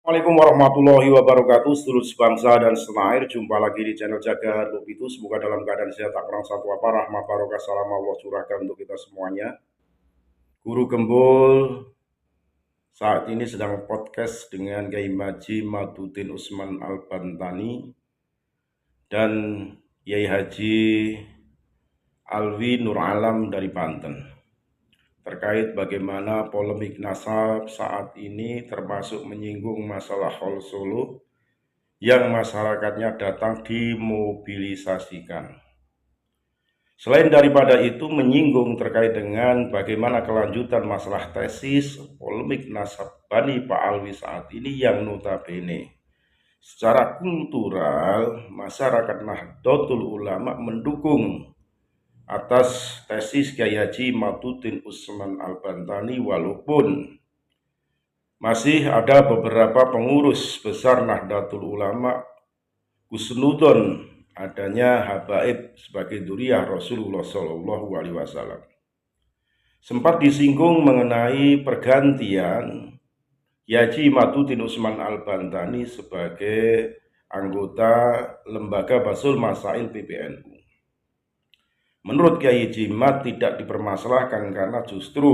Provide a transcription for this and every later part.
Assalamualaikum warahmatullahi wabarakatuh. Seluruh sebangsa dan setanah air, jumpa lagi di channel Jaga Harlop itu. Semoga dalam keadaan sehat, tak kurang satu apa, rahmat barokah salam Allah curahkan untuk kita semuanya. Guru Gembul saat ini sedang podcast dengan Kiai Haji Madudin Usman Al-Bantani dan Kiai Haji Alwi Nur Alam dari Banten, terkait bagaimana polemik nasab saat ini, termasuk menyinggung masalah Hol Solo yang masyarakatnya datang dimobilisasikan. Selain daripada itu, menyinggung terkait dengan bagaimana kelanjutan masalah tesis polemik nasab Bani Pak Alwi saat ini yang notabene secara kultural masyarakat Nahdlatul Ulama mendukung atas tesis Kiai Haji Madudin Usman Al-Bantani, walaupun masih ada beberapa pengurus besar Nahdlatul Ulama kusnudon adanya habaib sebagai dzurriyyah Rasulullah Shallallahu Alaihi Wasallam. Sempat disinggung mengenai pergantian Haji Madudin Usman Al-Bantani sebagai anggota Lembaga Basul Masail PBNU. Menurut Kiai Jimat tidak dipermasalahkan karena justru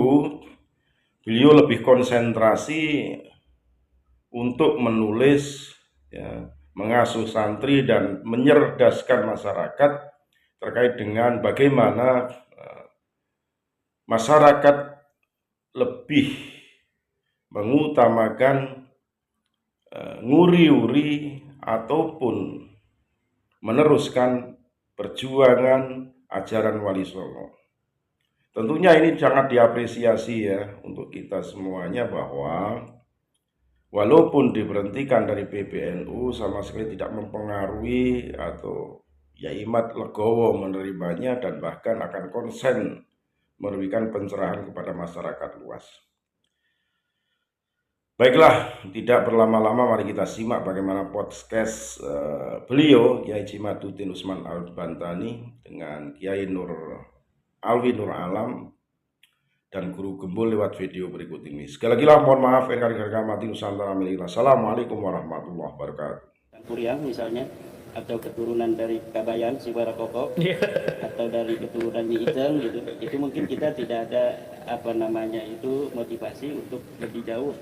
beliau lebih konsentrasi untuk menulis, mengasuh santri dan menyerdaskan masyarakat terkait dengan bagaimana masyarakat lebih mengutamakan nguri-uri ataupun meneruskan perjuangan ajaran Wali Songo. Tentunya ini sangat diapresiasi ya untuk kita semuanya, bahwa walaupun diberhentikan dari PBNU sama sekali tidak mempengaruhi atau Imat legowo menerimanya dan bahkan akan konsen memberikan pencerahan kepada masyarakat luas. Baiklah, tidak berlama-lama, mari kita simak bagaimana podcast beliau Kiai Haji Madudin Usman Al-Bantani dengan Kiai Alwi Nur Alam dan Guru Gembul lewat video berikut ini. Sekali lagi mohon maaf, rekan-rekan mati Nusantara milik. Assalamualaikum warahmatullahi wabarakatuh. Kuriang misalnya, atau keturunan dari Kabayan si Barakoko, atau dari keturunan Nyi Iteng gitu, itu mungkin kita tidak ada motivasi untuk lebih jauh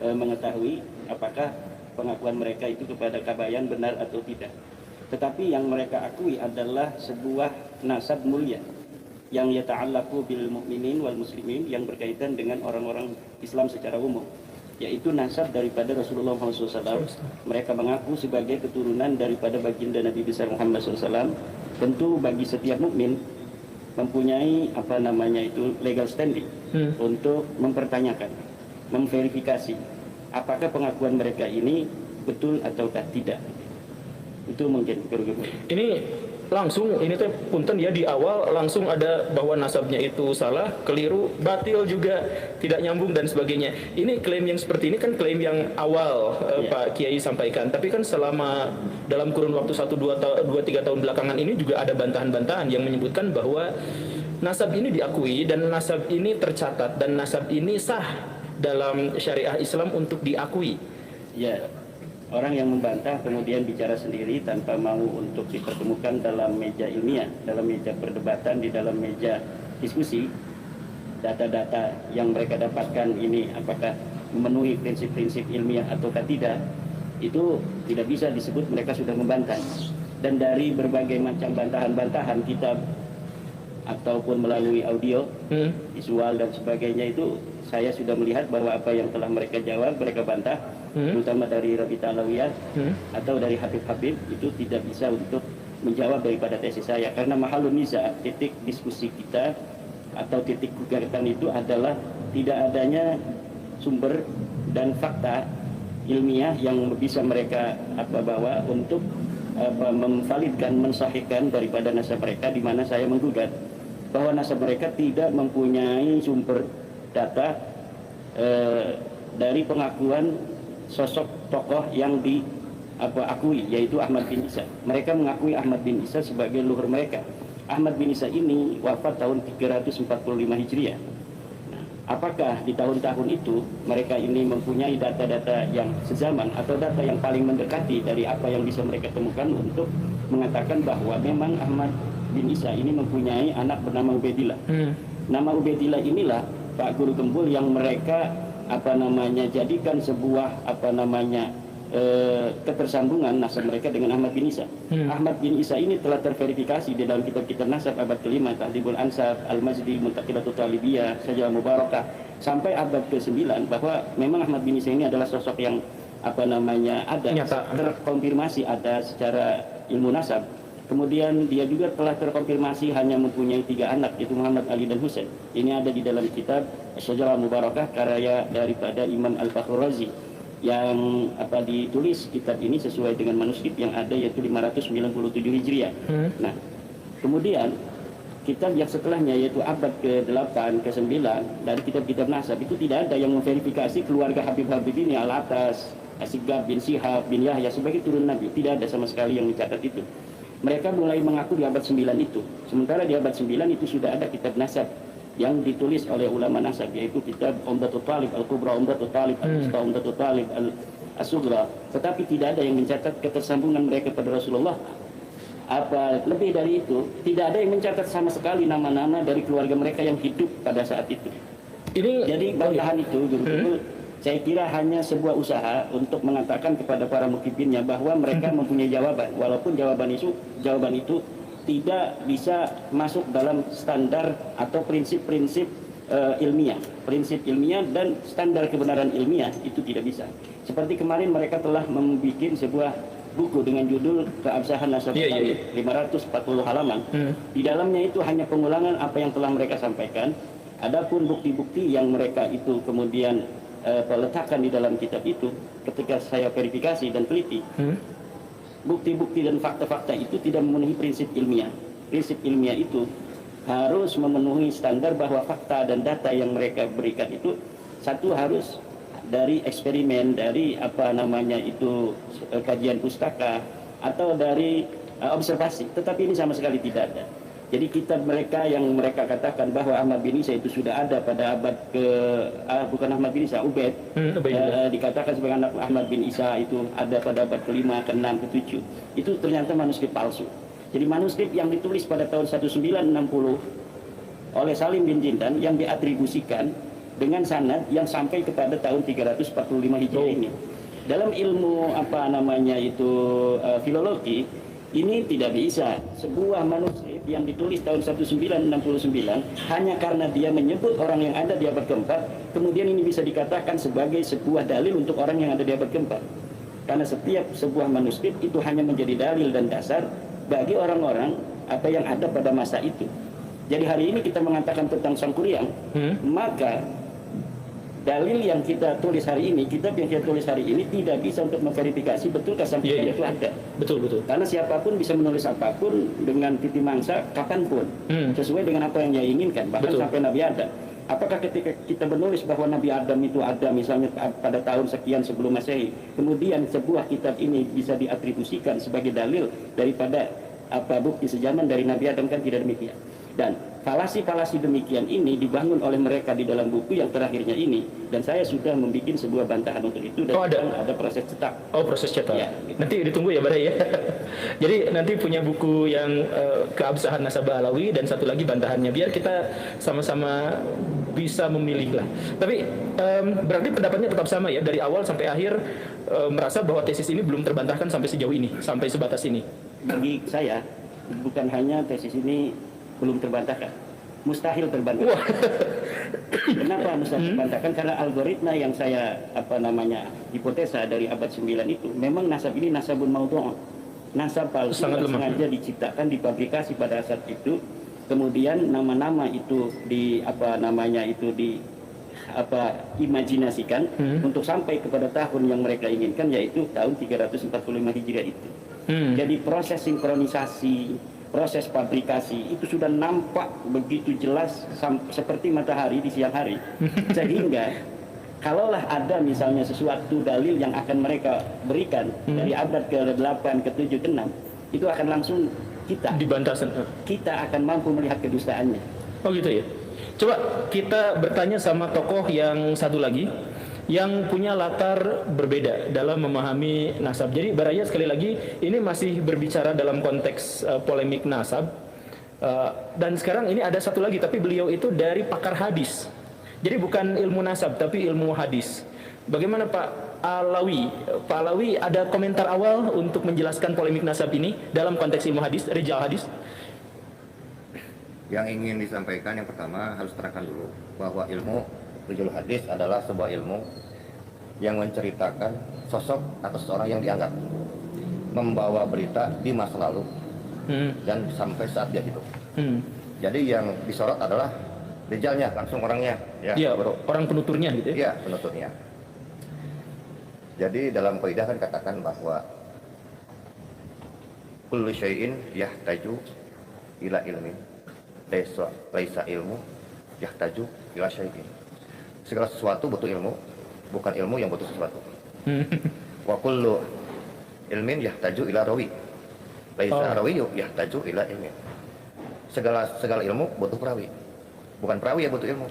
mengetahui apakah pengakuan mereka itu kepada Kabayan benar atau tidak. Tetapi yang mereka akui adalah sebuah nasab mulia yang yata'allaqu bil mu'minin wal muslimin, yang berkaitan dengan orang-orang Islam secara umum, yaitu nasab daripada Rasulullah SAW. Mereka mengaku sebagai keturunan daripada baginda Nabi besar Muhammad SAW. Tentu bagi setiap mukmin mempunyai legal standing untuk mempertanyakan, memverifikasi apakah pengakuan mereka ini betul ataukah tidak. Itu mungkin ini langsung ini teh punten ya, di awal langsung ada bahwa nasabnya itu salah, keliru, batil juga, tidak nyambung dan sebagainya. Ini klaim yang seperti ini kan klaim yang awal Pak Kiai sampaikan, tapi kan selama dalam kurun waktu 1-2-3 tahun belakangan ini juga ada bantahan-bantahan yang menyebutkan bahwa nasab ini diakui dan nasab ini tercatat dan nasab ini sah dalam syariah Islam untuk diakui. Ya, orang yang membantah kemudian bicara sendiri tanpa mau untuk dipertemukan dalam meja ilmiah, dalam meja perdebatan, di dalam meja diskusi. Data-data yang mereka dapatkan ini apakah memenuhi prinsip-prinsip ilmiah ataukah tidak, itu tidak bisa disebut mereka sudah membantah. Dan dari berbagai macam bantahan-bantahan kita ataupun melalui audio, visual dan sebagainya, itu saya sudah melihat bahwa apa yang telah mereka jawab, mereka bantah, terutama dari Rabita Alawiyah atau dari Habib-Habib, itu tidak bisa untuk menjawab daripada tesis saya, karena mahalun niza, titik diskusi kita atau titik gugatan itu adalah tidak adanya sumber dan fakta ilmiah yang bisa mereka bawa untuk memvalidkan, mensahihkan daripada nasab mereka, di mana saya menggugat bahwa nasab mereka tidak mempunyai sumber data dari pengakuan sosok tokoh yang diakui, yaitu Ahmad bin Isa. Mereka mengakui Ahmad bin Isa sebagai leluhur mereka. Ahmad bin Isa ini wafat tahun 345 Hijriah. Nah, apakah di tahun-tahun itu mereka ini mempunyai data-data yang sezaman atau data yang paling mendekati dari apa yang bisa mereka temukan untuk mengatakan bahwa memang Ahmad bin Isa ini mempunyai anak bernama Ubaidillah. Nama Ubaidillah inilah Pak Guru Gembul yang mereka jadikan sebuah ketersambungan nasab mereka dengan Ahmad bin Isa. Ahmad bin Isa ini telah terverifikasi di dalam kitab-kitab nasab abad ke-5, Tahdhibul Ansab, Al-Mazdi, Muntaqibatul Talibiyah, Sajalah Mubarakah, sampai abad ke-9 bahwa memang Ahmad bin Isa ini adalah sosok yang ada terkonfirmasi ada secara ilmu nasab. Kemudian dia juga telah terkonfirmasi hanya mempunyai 3 anak, yaitu Muhammad, Ali, dan Husain. Ini ada di dalam kitab Sajalah Mubarakah karya daripada Imam Al-Fakhr Razi, yang ditulis kitab ini sesuai dengan manuskrip yang ada, yaitu 597 Hijriah. Nah, kemudian kitab yang setelahnya yaitu abad ke-8, ke-9 dari kitab-kitab nasab itu tidak ada yang memverifikasi keluarga Habib ini Al-Atas, Asigab bin Sihab bin Yahya sebagai turun Nabi. Tidak ada sama sekali yang mencatat itu. Mereka mulai mengaku di abad 9 itu. Sementara di abad 9 itu sudah ada kitab nasab yang ditulis oleh ulama nasab, yaitu kitab Umdatul Talib Al-Kubra, Umdatul Talib Al-Usta, Umdatul Talib Al-Sughra. Tetapi tidak ada yang mencatat ketersambungan mereka pada Rasulullah. Lebih dari itu, tidak ada yang mencatat sama sekali nama-nama dari keluarga mereka yang hidup pada saat itu. Jadi bantahan itu saya kira hanya sebuah usaha untuk mengatakan kepada para mukibinnya bahwa mereka mempunyai jawaban, walaupun jawaban itu tidak bisa masuk dalam standar atau prinsip-prinsip ilmiah. Prinsip ilmiah dan standar kebenaran ilmiah itu tidak bisa. Seperti kemarin mereka telah membuat sebuah buku dengan judul Keabsahan Nasab 540 halaman. Di dalamnya itu hanya pengulangan apa yang telah mereka sampaikan. Adapun bukti-bukti yang mereka itu kemudian letakkan di dalam kitab itu, ketika saya verifikasi dan teliti, bukti-bukti dan fakta-fakta itu tidak memenuhi prinsip ilmiah. Prinsip ilmiah itu harus memenuhi standar bahwa fakta dan data yang mereka berikan itu satu harus dari eksperimen, dari kajian pustaka atau dari observasi. Tetapi ini sama sekali tidak ada. Jadi kitab mereka yang mereka katakan bahwa Ahmad bin Isa itu sudah ada pada abad bukan Ahmad bin Isa, Ubaid, dikatakan sebagai anak Ahmad bin Isa itu ada pada abad ke-5, ke-6, ke-7. Itu ternyata manuskrip palsu. Jadi manuskrip yang ditulis pada tahun 1960 oleh Salim bin Jindan yang diatribusikan dengan sanad yang sampai kepada tahun 345 Hijriah ini. Dalam ilmu filologi ini tidak bisa sebuah manuskrip yang ditulis tahun 1969 hanya karena dia menyebut orang yang ada di abad keempat, kemudian ini bisa dikatakan sebagai sebuah dalil untuk orang yang ada di abad keempat. Karena setiap sebuah manuskrip itu hanya menjadi dalil dan dasar bagi orang-orang yang ada pada masa itu. Jadi hari ini kita mengatakan tentang Sangkuriang, maka dalil yang kita tulis hari ini, kitab yang kita tulis hari ini tidak bisa untuk memverifikasi betulkah Sangkuriang itu ada. Betul. Karena siapapun bisa menulis apapun dengan titi mangsa kapanpun, sesuai dengan apa yang dia inginkan, bahkan sampai Nabi Adam. Apakah ketika kita menulis bahwa Nabi Adam itu ada misalnya pada tahun sekian sebelum Masehi, kemudian sebuah kitab ini bisa diatribusikan sebagai dalil daripada bukti sejaman dari Nabi Adam? Kan tidak demikian. Dan falasi-falasi demikian ini dibangun oleh mereka di dalam buku yang terakhirnya ini, dan saya sudah membuat sebuah bantahan untuk itu, dan ada proses cetak. Proses cetak. Ya, gitu. Nanti ditunggu ya Badai ya. Jadi nanti punya buku yang Keabsahan Nasab Alawi dan satu lagi bantahannya, biar kita sama-sama bisa memilih lah. Tapi berarti pendapatnya tetap sama ya, dari awal sampai akhir merasa bahwa tesis ini belum terbantahkan sampai sejauh ini, sampai sebatas ini. Bagi saya bukan hanya tesis ini belum terbantahkan, mustahil terbantahkan. Kenapa mustahil terbantahkan? Karena algoritma yang saya hipotesa dari abad 9 itu memang nasab ini nasabun maudhu', nasab palsu yang sengaja diciptakan, dipublikasi pada saat itu. Kemudian nama-nama itu imajinasikan untuk sampai kepada tahun yang mereka inginkan, yaitu tahun 345 Hijriah itu. Jadi proses sinkronisasi, proses fabrikasi itu sudah nampak begitu jelas seperti matahari di siang hari. Sehingga kalaulah ada misalnya sesuatu dalil yang akan mereka berikan dari abad ke-8, ke-7, ke-6, itu akan langsung kita dibantah. Kita akan mampu melihat kedustaannya. Oh gitu ya. Coba kita bertanya sama tokoh yang satu lagi yang punya latar berbeda dalam memahami nasab. Jadi Baraya sekali lagi ini masih berbicara dalam konteks polemik nasab. Dan sekarang ini ada satu lagi, tapi beliau itu dari pakar hadis. Jadi bukan ilmu nasab tapi ilmu hadis. Bagaimana Pak Alawi? Pak Alawi ada komentar awal untuk menjelaskan polemik nasab ini dalam konteks ilmu hadis, rijal hadis? Yang ingin disampaikan yang pertama harus terangkan dulu bahwa ilmu rijal hadis adalah sebuah ilmu yang menceritakan sosok atau seseorang yang dianggap membawa berita di masa lalu dan sampai saat dia hidup. Jadi yang disorot adalah rijalnya, langsung orangnya, Ya, orang penuturnya gitu ya. Iya, penuturnya. Jadi dalam kaidah kan katakan bahwa kullu syai'in yahtaju ila ilmin. Laisa ilmu yahtaju ila syai'in. Segala sesuatu butuh ilmu, bukan ilmu yang butuh sesuatu. Wa kullu ilmin yahtaju ila rawi. Laisa rawiyyu yahtaju ila ilmin. Segala ilmu butuh perawi. Bukan perawi yang butuh ilmu.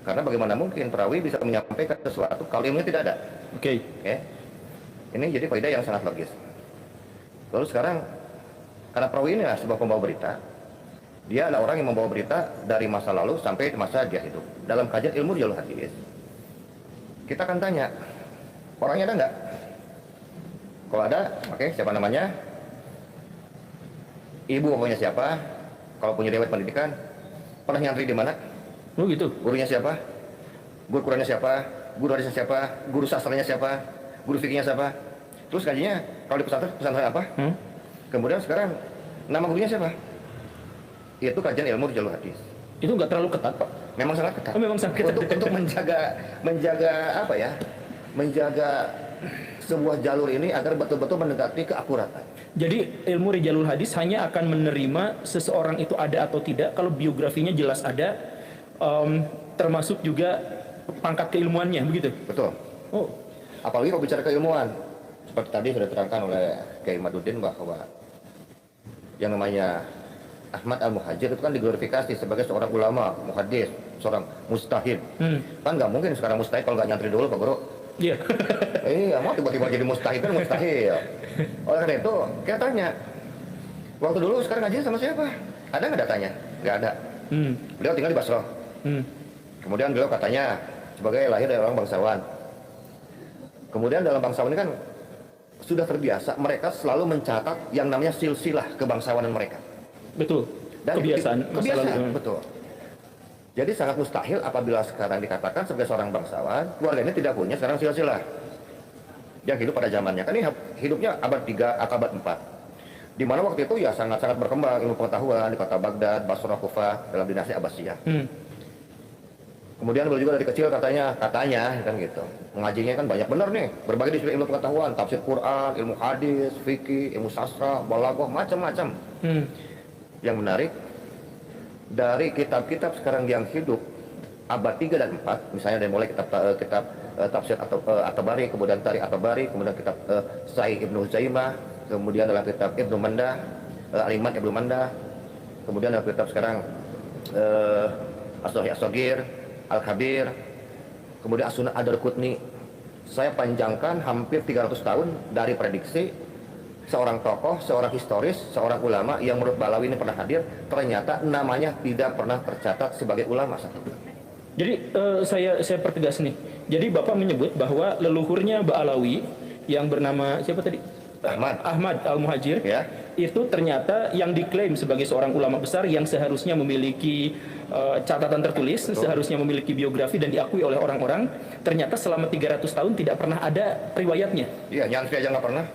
Karena bagaimana mungkin perawi bisa menyampaikan sesuatu kalau ilmunya tidak ada. Oke. Ini jadi kaidah yang sangat logis. Lalu sekarang karena perawi ini adalah sebuah pembawa berita, dia adalah orang yang membawa berita dari masa lalu sampai masa dia hidup. Dalam kajian ilmu rijal hadis, kita akan tanya orangnya ada nggak? Kalau ada, oke, siapa namanya? Ibu bapaknya siapa? Kalau punya riwayat pendidikan, pernah nyantri di mana? Oh gitu. Gurunya siapa? Guru Qurannya siapa? Guru hadisnya siapa? Guru sastranya siapa? Guru fikihnya siapa? Terus kajiannya kalau di pesantren apa? Kemudian sekarang nama gurunya siapa? Itu kajian ilmu rijal hadis. Itu nggak terlalu ketat Pak? Memang sangat ketat. Oh, memang sangat ketat. Untuk menjaga apa ya? Menjaga sebuah jalur ini agar betul-betul mendekati keakuratan. Jadi ilmu rijalul hadis hanya akan menerima seseorang itu ada atau tidak kalau biografinya jelas ada, termasuk juga pangkat keilmuannya, begitu? Betul. Oh, Apalagi kalau bicara keilmuan, seperti tadi sudah diterangkan oleh Kiai Maduddin bahwa yang namanya Ahmad Al-Muhajir itu kan diglorifikasi sebagai seorang ulama, muhaddis, seorang mustahid. Kan nggak mungkin sekarang mustahid kalau nggak nyantri dulu Pak Guru. iya. Iya, mau tiba-tiba jadi mustahid kan mustahil. Oleh karena itu, kita tanya, waktu dulu sekarang ngaji sama siapa? Ada nggak datanya? Nggak ada. Beliau tinggal di Basra. Kemudian beliau katanya sebagai lahir dari orang bangsawan. Kemudian dalam bangsawan ini kan sudah terbiasa mereka selalu mencatat yang namanya silsilah kebangsawanan mereka. Betul. Dan Kebiasaan. kebiasaan, betul. Jadi sangat mustahil apabila sekarang dikatakan sebagai seorang bangsawan, keluarganya tidak punya sekarang silsilah. Yang hidup pada zamannya, kan ini hidupnya abad 3 atau abad 4. Di mana waktu itu ya sangat-sangat berkembang ilmu pengetahuan di kota Baghdad, Basra, Kufah dalam dinasti Abbasiyah. Kemudian beliau juga dari kecil katanya kan gitu. Mengajinya kan banyak benar nih, berbagai disiplin ilmu pengetahuan, tafsir Quran, ilmu hadis, fikih, ilmu sastra, balaghah, macam-macam. Yang menarik dari kitab-kitab sekarang yang hidup abad 3 dan 4, misalnya dari mulai kitab tafsir At-Tabari, kemudian Tarikh At-Tabari, kemudian kitab Sahih Ibnu Huzaimah, kemudian dalam kitab Ibnu Mandah, Al-Iman Ibnu Mandah, kemudian dalam kitab sekarang As-Sahih As-Saghir, Al-Kabir, kemudian As-Sunan Ad-Darqutni. Saya panjangkan hampir 300 tahun dari prediksi seorang tokoh, seorang historis, seorang ulama yang menurut Balawi ini pernah hadir, ternyata namanya tidak pernah tercatat sebagai ulama. Jadi saya pertegas nih. Jadi Bapak menyebut bahwa leluhurnya Ba'alawi yang bernama siapa tadi? Ahmad Al-Muhajir, ya. Itu ternyata yang diklaim sebagai seorang ulama besar yang seharusnya memiliki catatan tertulis, seharusnya memiliki biografi dan diakui oleh orang-orang, ternyata selama 300 tahun tidak pernah ada riwayatnya. Iya, nyantri aja nggak pernah.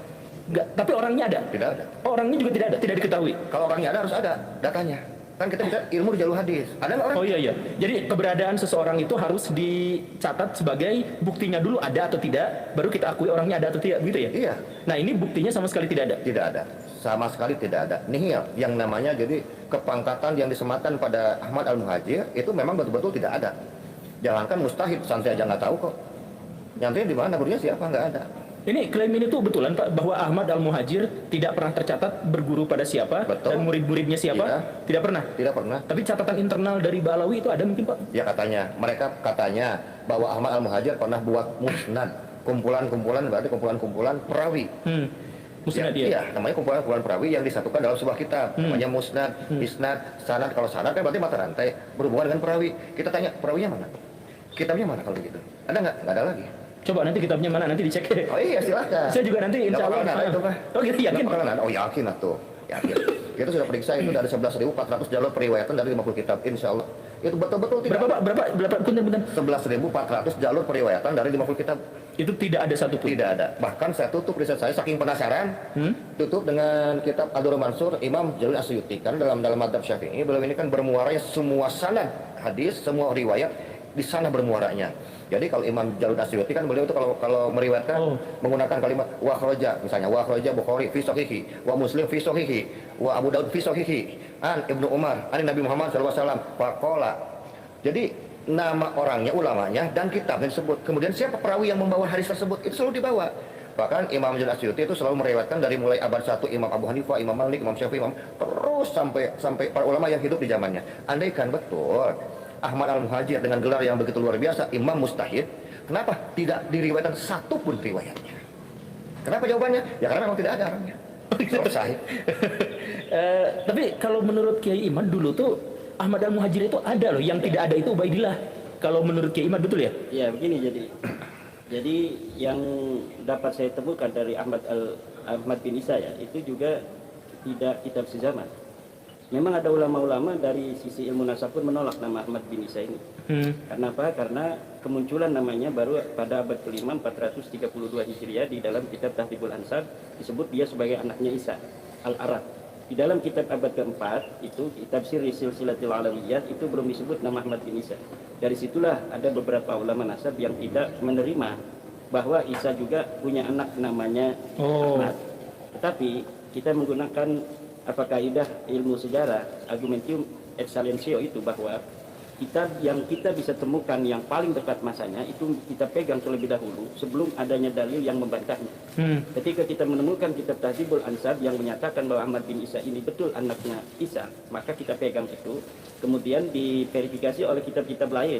Enggak, tapi orangnya ada. Tidak ada. Orangnya juga tidak ada, tidak diketahui. Kalau orangnya ada harus ada datanya. Kan kita bisa ilmu jalur hadis. Ada nggak orang? Oh iya. Jadi keberadaan seseorang itu harus dicatat sebagai buktinya dulu ada atau tidak, baru kita akui orangnya ada atau tidak, begitu ya? Iya. Nah ini buktinya sama sekali tidak ada. Tidak ada. Sama sekali tidak ada. Nihil yang namanya jadi kepangkatan yang disematkan pada Ahmad Al-Muhajir itu memang betul-betul tidak ada. Jangankan mustahid, santai aja nggak tahu kok. Nyantri di mana, gurunya siapa, nggak ada. Ini klaim ini tuh betulan Pak bahwa Ahmad Al-Muhajir tidak pernah tercatat berguru pada siapa Betul. dan murid-muridnya siapa? Iya. Tidak pernah. Tidak pernah. Tapi catatan internal dari Ba'alawi itu ada mungkin Pak? Ya katanya, mereka katanya bahwa Ahmad Al-Muhajir pernah buat musnad, kumpulan-kumpulan, berarti kumpulan-kumpulan perawi. Musnad Ya, dia. iya, namanya kumpulan-kumpulan perawi yang disatukan dalam sebuah kitab. Namanya musnad, isnad, sanad. Kalau sanad kan berarti mata rantai berhubungan dengan perawi. Kita tanya, perawinya mana? Kitabnya mana kalau begitu? Ada nggak? Nggak ada lagi. Coba nanti kitabnya mana nanti dicek. Oh iya, silakan. Saya juga nanti insya Allah. Nggak bakalan ada itu, Pak. Oh gitu yakin? Nggak bakalan ada. Oh yakin atuh. Yakin. Kita sudah periksa itu dari 11.400 jalur periwayatan dari 50 kitab. Insya Allah. Itu betul-betul tidak. Berapa Pak? Berapa? Punten. 11.400 jalur periwayatan dari 50 kitab. Itu tidak ada satu pun. Tidak ada. Bahkan saya tutup riset saya saking penasaran. Tutup dengan kitab Ad-Durrul Mansur Imam Jalil Asyuti. Karena dalam madzhab Syafi'i beliau ini kan bermuaranya semua sanad hadis, semua riwayat di sana bermuaranya. Jadi kalau Imam Jalil Asyuti kan beliau itu kalau meriwayatkan menggunakan kalimat wa kharaja, misalnya wa kharaja Bukhari fi sahihi, wa Muslim fi sahihi, wa Abu Daud fi sahihi, an Ibnu Umar, an Nabi Muhammad sallallahu alaihi wasallam faqala. Jadi nama orangnya, ulamanya dan kitabnya disebut. Kemudian siapa perawi yang membawa hadis tersebut itu selalu dibawa. Bahkan Imam Jalil Asyuti itu selalu meriwayatkan dari mulai abad 1 Imam Abu Hanifah, Imam Malik, Imam Syafi'i, terus sampai para ulama yang hidup di zamannya. Andaikan betul Ahmad Al-Muhajir dengan gelar yang begitu luar biasa, Imam Mustahid, kenapa tidak diriwayatkan satu pun riwayatnya? Kenapa jawabannya? Ya karena memang tidak ada orangnya. Selesai. Tapi kalau menurut Kiai Imad dulu tuh Ahmad Al-Muhajir itu ada loh, yang tidak ada itu Ubaidillah. Kalau menurut Kiai Imad betul ya? Ya begini jadi yang dapat saya temukan dari Ahmad bin Isa ya itu juga tidak kitab sezaman. Memang ada ulama-ulama dari sisi ilmu nasab pun menolak nama Ahmad bin Isa ini. Karena apa? Karena kemunculan namanya baru pada abad ke-5 432 Hijriah di dalam kitab Tahdhibul Ansab disebut dia sebagai anaknya Isa Al-Arab. Di dalam kitab abad ke-4 itu kitab Sirri Silsilatil Alawiyat itu belum disebut nama Ahmad bin Isa. Dari situlah ada beberapa ulama nasab yang tidak menerima bahwa Isa juga punya anak namanya Ahmad. Tetapi kita menggunakan kaidah ilmu sejarah argumentium excellentio itu bahwa kitab yang kita bisa temukan yang paling dekat masanya itu kita pegang terlebih dahulu sebelum adanya dalil yang membantahnya. Ketika kita menemukan kitab Tahdhibul Ansab yang menyatakan bahwa Ahmad bin Isa ini betul anaknya Isa, maka kita pegang itu, kemudian diverifikasi oleh kitab-kitab lain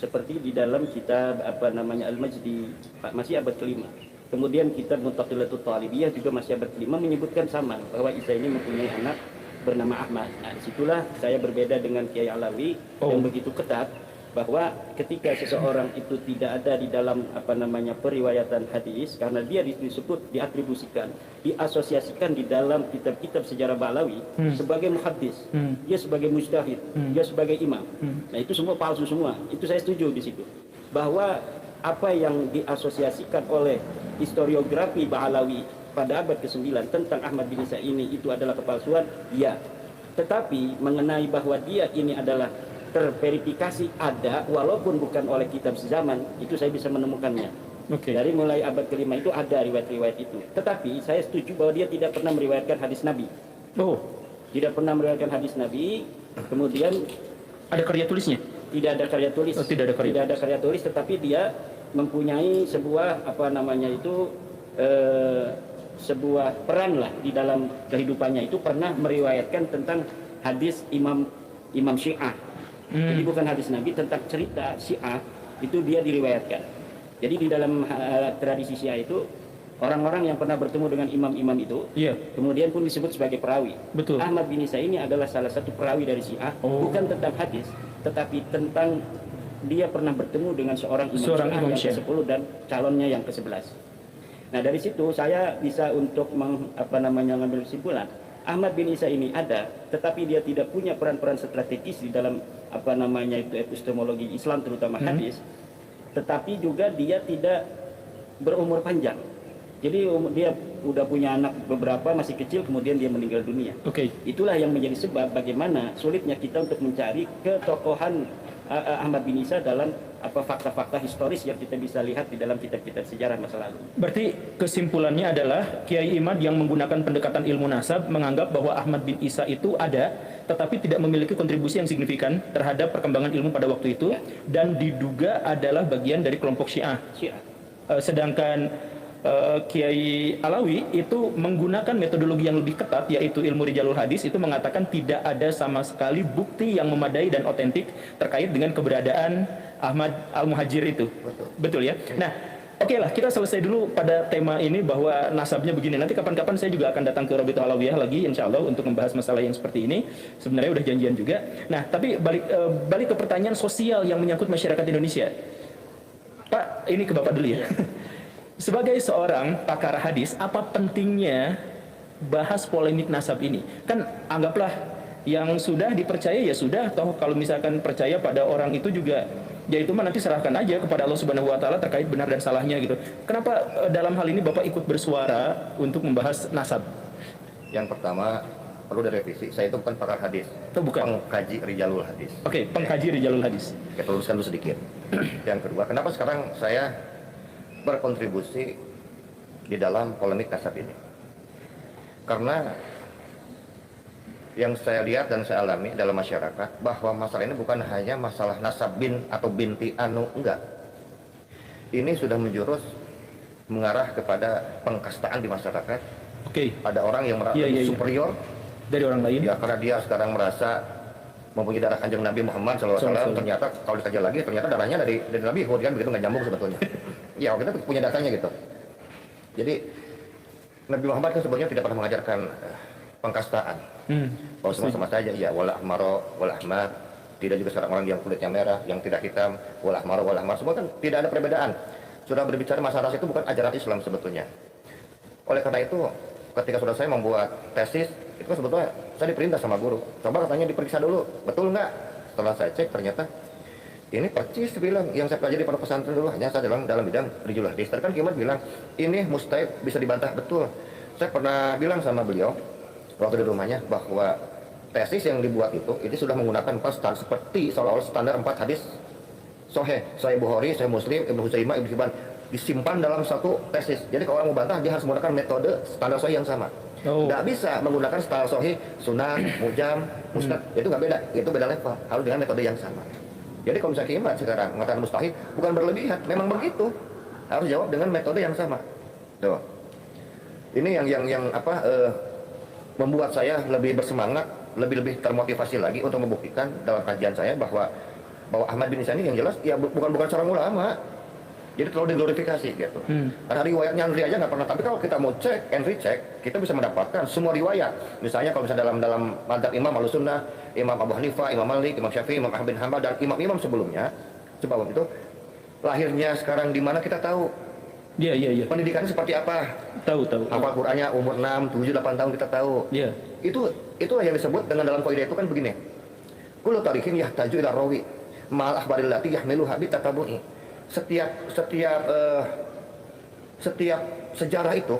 seperti di dalam kitab Al-Majdi masih abad ke-5. Kemudian kitab Mutaqilatul Talibiyah juga masih abad ke-5 menyebutkan sama bahwa Isa ini mempunyai anak bernama Ahmad. Nah, disitulah saya berbeda dengan Kiai Alawi yang begitu ketat bahwa ketika seseorang itu tidak ada di dalam periwayatan hadis karena dia disebut diatribusikan, diasosiasikan di dalam kitab-kitab sejarah Ba'alawi sebagai muhaddis, dia sebagai mujtahid, dia sebagai imam. Nah, itu semua palsu semua. Itu saya setuju di situ. Bahwa apa yang diasosiasikan oleh historiografi Ba'alawi pada abad ke-9 tentang Ahmad bin Isa ini itu adalah kepalsuan, ya. Tetapi mengenai bahwa dia ini adalah terverifikasi ada walaupun bukan oleh kitab sezaman, itu saya bisa menemukannya. Dari mulai abad ke-5 itu ada riwayat-riwayat itu. Tetapi saya setuju bahwa dia tidak pernah meriwayatkan hadis Nabi. Tidak pernah meriwayatkan hadis Nabi. Kemudian ada karya tulisnya? Tidak ada karya tulis. Tidak ada karya tulis, tetapi dia mempunyai sebuah sebuah peran lah di dalam kehidupannya itu pernah meriwayatkan tentang hadis Imam Syiah. Jadi bukan hadis Nabi, tentang cerita Syiah itu dia diriwayatkan. Jadi di dalam tradisi Syiah itu orang-orang yang pernah bertemu dengan imam-imam itu kemudian pun disebut sebagai perawi. Betul. Ahmad bin Isa ini adalah salah satu perawi dari Syiah, bukan tentang hadis, tetapi tentang dia pernah bertemu dengan seorang imam Syiah yang ke-10 dan calonnya yang ke-11. Nah, dari situ saya bisa untuk mengambil kesimpulan. Ahmad bin Isa ini ada, tetapi dia tidak punya peran-peran strategis di dalam epistemologi Islam terutama hadis. Tetapi juga dia tidak berumur panjang. Jadi dia udah punya anak beberapa masih kecil kemudian dia meninggal dunia. Itulah yang menjadi sebab bagaimana sulitnya kita untuk mencari ketokohan Ahmad bin Isa dalam fakta-fakta historis yang kita bisa lihat di dalam kitab-kitab sejarah masa lalu. Berarti kesimpulannya adalah Kiai Imad yang menggunakan pendekatan ilmu nasab menganggap bahwa Ahmad bin Isa itu ada, tetapi tidak memiliki kontribusi yang signifikan terhadap perkembangan ilmu pada waktu itu, dan diduga adalah bagian dari kelompok Syiah. Sedangkan Kiai Alawi itu menggunakan metodologi yang lebih ketat, yaitu ilmu rijalul hadis, itu mengatakan tidak ada sama sekali bukti yang memadai dan otentik terkait dengan keberadaan Ahmad Al-Muhajir itu. Betul ya? Nah, oke lah, kita selesai dulu pada tema ini bahwa nasabnya begini. Nanti kapan-kapan saya juga akan datang ke Rabithah Alawiyah lagi, insya Allah, untuk membahas masalah yang seperti ini. Sebenarnya udah janjian juga. Nah, tapi balik ke pertanyaan sosial yang menyangkut masyarakat Indonesia. Pak, ini ke Bapak dulu ya. Sebagai seorang pakar hadis, apa pentingnya bahas polemik nasab ini? Kan anggaplah yang sudah dipercaya ya sudah, toh kalau misalkan percaya pada orang itu juga, ya itu mah nanti serahkan aja kepada Allah Subhanahu wa taala terkait benar dan salahnya gitu. Kenapa dalam hal ini Bapak ikut bersuara untuk membahas nasab? Yang pertama perlu direvisi. Saya itu bukan pakar hadis. Itu bukan. Pengkaji rijalul hadis. Oke, pengkaji rijalul hadis. Kita luruskan dulu sedikit. Yang kedua, kenapa sekarang saya berkontribusi di dalam polemik nasab ini? Karena yang saya lihat dan saya alami dalam masyarakat bahwa masalah ini bukan hanya masalah nasab bin atau binti anu, enggak. Ini sudah menjurus mengarah kepada pengkastaan di masyarakat. Oke. Ada orang yang merasa superior dari orang lain. Ya, karena dia sekarang merasa mempunyai darah kanjeng Nabi Muhammad SAW. Ternyata kalau dikaji lagi, ternyata darahnya dari Nabi Hud, kan begitu, nggak nyambung sebetulnya. Ya, kita punya datanya gitu. Jadi Nabi Muhammad kan sebenarnya tidak pernah mengajarkan pengkastaan. Kalau sama-sama saja, ya wala ahmaro, wala ahmar. Tidak juga seorang orang yang kulitnya merah, yang tidak hitam, wala ahmaro, wala ahmar. Semua kan tidak ada perbedaan. Sudah berbicara masalah ras itu bukan ajaran Islam sebetulnya. Oleh karena itu, ketika sudah saya membuat tesis, itu kan sebetulnya saya diperintah sama guru. Coba katanya diperiksa dulu, betul nggak? Setelah saya cek, ternyata ini percis bilang yang saya pelajari pada pesantren dulu, hanya saya dalam bidang rijalul hadis. Tadi kan Kimat bilang ini mustahil, bisa dibantah. Betul. Saya pernah bilang sama beliau waktu di rumahnya bahwa tesis yang dibuat itu sudah menggunakan 4 standar, seperti seolah-olah standar 4 hadis Sahih Bukhari, Sahih Muslim, Ibnu Huzaimah, Ibnu Hibban, disimpan dalam satu tesis. Jadi kalau orang mau bantah, dia harus menggunakan metode standar Sahih yang sama. Nggak bisa menggunakan standar Sahih, Sunan, Mujam, Musnad. Itu nggak beda, itu beda level. Harus dengan metode yang sama. Jadi kalau misalnya Kimat sekarang mengatakan mustahil, bukan berlebihan, memang begitu. Harus jawab dengan metode yang sama. Tuh. Ini yang membuat saya lebih bersemangat, lebih termotivasi lagi untuk membuktikan dalam kajian saya bahwa Ahmad bin Isa ini yang jelas ya bukan seorang ulama. Jadi terlalu diglorifikasi gitu. Karena riwayatnya Andri aja nggak pernah. Tapi kalau kita mau cek and recheck, kita bisa mendapatkan semua riwayat. Misalnya kalau misalnya dalam madzhab Imam Ahlussunnah, Imam Abu Hanifah, Imam Malik, Imam Syafi'i, Imam Ahmad bin Hanbal, dan imam-imam sebelumnya, sebab itu lahirnya sekarang di mana kita tahu. Iya. Pendidikannya seperti apa? Tahu. Hafal Qur'annya umur 6, 7, 8 tahun kita tahu. Iya. Itulah yang disebut dengan dalam kaidah itu kan begini. Kullu tarikin yahtaju ila rawi ma'al akhbaril lati yahmiluha bi tatabu'i. Setiap sejarah itu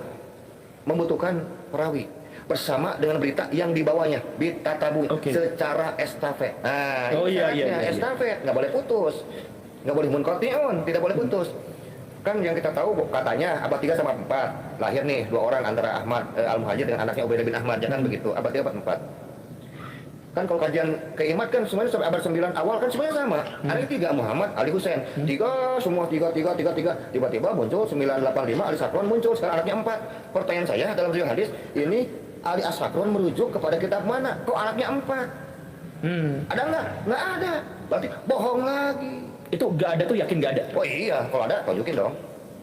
membutuhkan perawi bersama dengan berita yang dibawanya bitatabu secara estafet. Nah, iya. Estafet nggak boleh putus, nggak boleh munqati'un, tidak boleh putus. Kan yang kita tahu katanya abad 3 sama 4 lahir nih 2 orang antara Ahmad Al-Muhajir dengan anaknya Ubaidah bin Ahmad, jangan begitu. Abad 3 abad 4. Kan kalau kajian keimat kan semuanya sampai abad 9 awal kan semuanya sama. Ada 3 Muhammad, Ali Husain. 3 semua 3. Tiba-tiba muncul 985 Ali Sakron muncul, sekarang anaknya 4. Pertanyaan saya dalam riwayat hadis, ini Ali As-Sakron merujuk kepada kitab mana? Kok anaknya 4? Ada nggak? Nggak ada. Berarti bohong lagi. Itu nggak ada tuh yakin nggak ada? Oh iya, kalau ada tunjukin dong.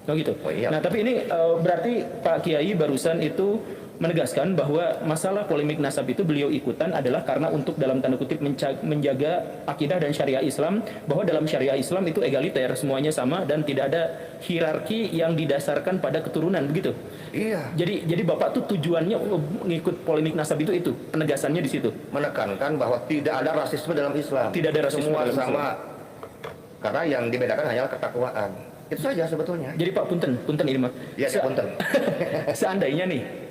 Oh gitu. Oh, iya. Nah tapi ini berarti Pak Kiai barusan itu menegaskan bahwa masalah polemik nasab itu beliau ikutan adalah karena untuk dalam tanda kutip menjaga akidah dan syariah Islam, bahwa dalam syariah Islam itu egaliter, semuanya sama dan tidak ada hierarki yang didasarkan pada keturunan, begitu. Iya. Jadi Bapak tuh tujuannya ngikut polemik nasab itu penegasannya di situ. Menekankan bahwa tidak ada rasisme dalam Islam. Tidak ada rasisme semua dalam sama. Islam. Karena yang dibedakan hanyalah ketakwaan. Itu saja sebetulnya. Jadi Pak punten ini mah. Ya, punten.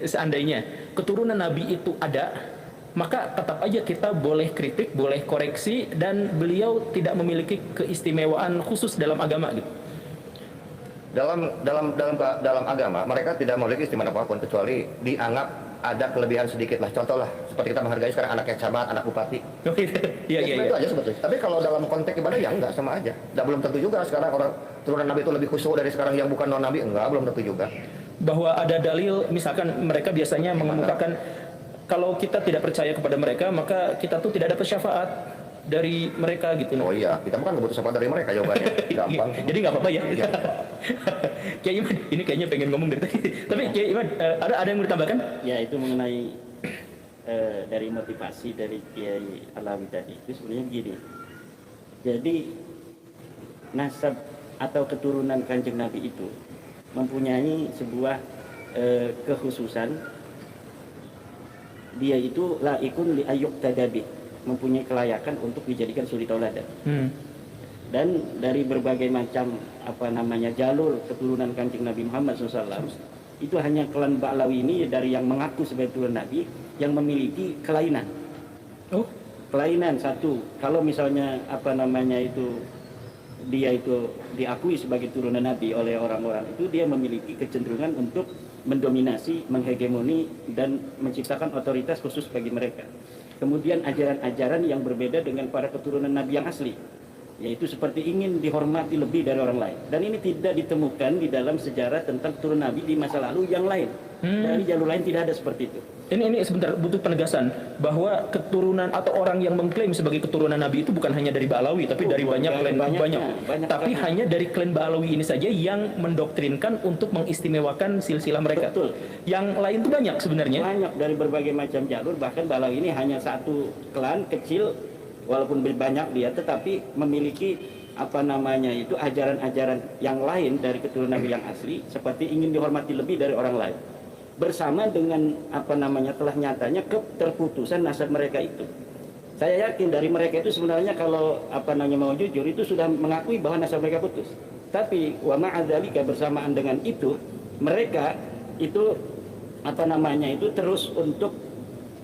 seandainya keturunan Nabi itu ada, maka tetap aja kita boleh kritik, boleh koreksi, dan beliau tidak memiliki keistimewaan khusus dalam agama gitu. Dalam agama mereka tidak memiliki keistimewaan apapun kecuali dianggap ada kelebihan sedikit lah. Contoh lah, seperti kita menghargai sekarang anaknya camat, anak bupati. Iya, iya, Itu iya. aja sebetulnya. Tapi kalau dalam konteks ibadah ya enggak, sama aja. Belum tentu juga sekarang orang turunan Nabi itu lebih khusyuk dari sekarang yang bukan non Nabi, enggak, belum tentu juga. Bahwa ada dalil, misalkan mereka biasanya mengemukakan kalau kita tidak percaya kepada mereka, maka kita tuh tidak dapat syafaat dari mereka gitu. Oh iya, kita bukan butuh syafaat dari mereka jawabannya. Gampang. Jadi nggak apa-apa ya. Iya. Kiai Iman, ini kayaknya pengen ngomong dari tadi. Tapi Kiai Iman, ada yang mau ditambahkan? Ya, itu mengenai dari motivasi dari Kiai Alawi tadi itu sebenarnya begini. Jadi nasab atau keturunan Kanjeng Nabi itu mempunyai sebuah kekhususan. Dia itu laikun li ayyuk tadabi, mempunyai kelayakan untuk dijadikan suri tauladan. Dan dari berbagai macam jalur keturunan Kanjeng Nabi Muhammad SAW, itu hanya klan Ba'lawi ini dari yang mengaku sebagai turunan Nabi yang memiliki kelainan. Oh, Kelainan satu, kalau misalnya dia itu diakui sebagai turunan Nabi oleh orang-orang itu, dia memiliki kecenderungan untuk mendominasi, menghegemoni, dan menciptakan otoritas khusus bagi mereka. Kemudian ajaran-ajaran yang berbeda dengan para keturunan Nabi yang asli, yaitu seperti ingin dihormati lebih dari orang lain. Dan ini tidak ditemukan di dalam sejarah tentang keturunan Nabi di masa lalu yang lain. Dari jalur lain tidak ada seperti itu. ini sebentar, butuh penegasan bahwa keturunan atau orang yang mengklaim sebagai keturunan Nabi itu bukan hanya dari Ba'lawi, tapi dari banyak klan, banyak. Tapi hanya dari klan Ba'lawi ini saja yang mendoktrinkan untuk mengistimewakan silsilah mereka. Betul. Yang lain itu banyak sebenarnya. Banyak dari berbagai macam jalur, bahkan Ba'lawi ini hanya satu klan kecil, walaupun banyak dia, tetapi memiliki ajaran-ajaran yang lain dari keturunan Nabi yang asli, seperti ingin dihormati lebih dari orang lain. Bersama dengan telah nyatanya keterputusan nasab mereka itu. Saya yakin dari mereka itu sebenarnya kalau mau jujur itu sudah mengakui bahwa nasab mereka putus. Tapi wa ma'adzalika, bersamaan dengan itu mereka itu terus untuk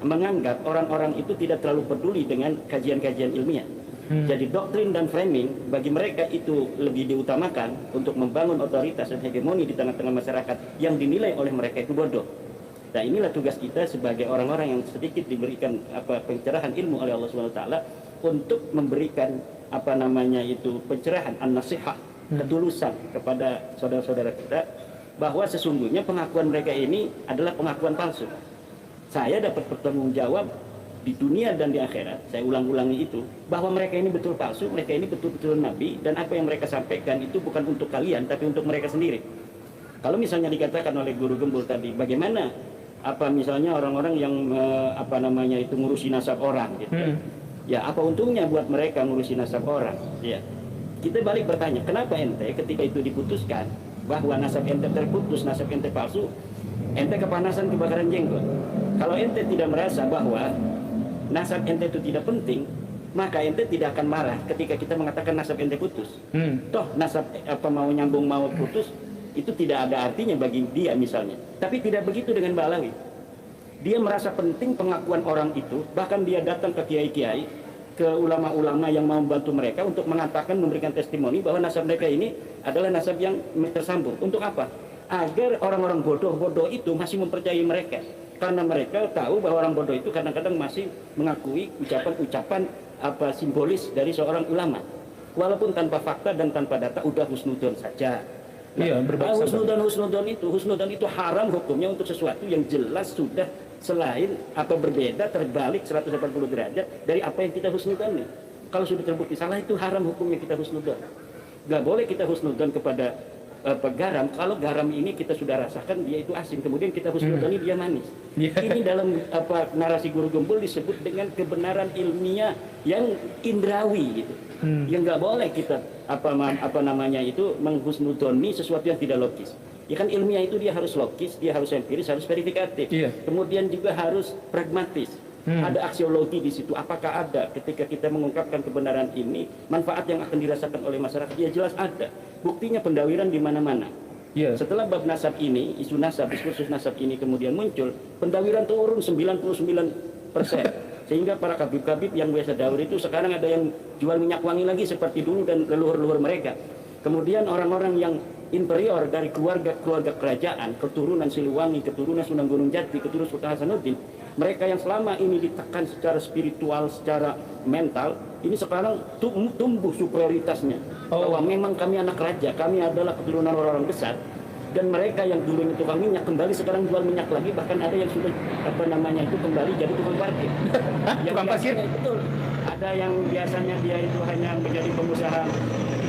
menganggap orang-orang itu tidak terlalu peduli dengan kajian-kajian ilmiah. Jadi doktrin dan framing bagi mereka itu lebih diutamakan untuk membangun otoritas dan hegemoni di tengah-tengah masyarakat yang dinilai oleh mereka itu bodoh. Nah, inilah tugas kita sebagai orang-orang yang sedikit diberikan pencerahan ilmu oleh Allah Subhanahu wa taala untuk memberikan pencerahan an-nasihah, ketulusan kepada saudara-saudara kita bahwa sesungguhnya pengakuan mereka ini adalah pengakuan palsu. Saya dapat bertanggung jawab di dunia dan di akhirat, saya ulang-ulangi itu, bahwa mereka ini betul palsu, mereka ini betul-betul Nabi, dan apa yang mereka sampaikan itu bukan untuk kalian, tapi untuk mereka sendiri. Kalau misalnya dikatakan oleh Guru Gembul tadi, bagaimana misalnya orang-orang yang itu ngurusi nasab orang, gitu. Ya, apa untungnya buat mereka ngurusi nasab orang? Ya, kita balik bertanya, kenapa ente ketika itu diputuskan bahwa nasab ente terputus, nasab ente palsu, ente kepanasan kebakaran jenggot? Kalau ente tidak merasa bahwa nasab ente itu tidak penting, maka ente tidak akan marah ketika kita mengatakan nasab ente putus. Toh nasab mau nyambung mau putus itu tidak ada artinya bagi dia misalnya. Tapi tidak begitu dengan Ba'lawi. Dia merasa penting pengakuan orang itu, bahkan dia datang ke kiai-kiai, ke ulama-ulama yang mau membantu mereka untuk mengatakan, memberikan testimoni bahwa nasab mereka ini adalah nasab yang tersambung. Untuk apa? Agar orang-orang bodoh-bodoh itu masih mempercayai mereka. Karena mereka tahu bahwa orang bodoh itu kadang-kadang masih mengakui ucapan-ucapan simbolis dari seorang ulama, walaupun tanpa fakta dan tanpa data, udah husnudon saja. Iya, husnudon itu haram hukumnya untuk sesuatu yang jelas sudah selain berbeda, terbalik 180 derajat dari apa yang kita husnudon. Kalau sudah terbukti salah, itu haram hukumnya kita husnudon. Gak boleh kita husnudon kepada garam, kalau garam ini kita sudah rasakan dia itu asin, kemudian kita husnudoni dia manis. Ini dalam narasi Guru Gembul disebut dengan kebenaran ilmiah yang indrawi gitu. Yang nggak boleh kita menghusnudoni sesuatu yang tidak logis. Ya kan, ilmiah itu dia harus logis, dia harus empiris, harus verifikatif. Kemudian juga harus pragmatis. Ada aksiologi di situ. Apakah ada ketika kita mengungkapkan kebenaran ini manfaat yang akan dirasakan oleh masyarakat? Ya jelas ada. Buktinya pendawiran di mana-mana. Setelah bab nasab ini, isu nasab, diskursus nasab ini kemudian muncul, pendawiran turun 99%. Sehingga para kabib-kabib yang biasa dawir itu sekarang ada yang jual minyak wangi lagi seperti dulu dan leluhur-leluhur mereka. Kemudian orang-orang yang inferior dari keluarga kerajaan, keturunan Siliwangi, keturunan Sunan Gunung Jati, keturunan Sultan Hasanuddin, mereka yang selama ini ditekan secara spiritual, secara mental, ini sekarang tumbuh superioritasnya. Bahwa memang kami anak raja, kami adalah keturunan orang-orang besar. Dan mereka yang dulu itu tukang minyak kembali sekarang jual minyak lagi, bahkan ada yang sudah kembali jadi tukang parkir. Tukang parkir? Betul. Ada yang biasanya dia itu hanya menjadi pengusaha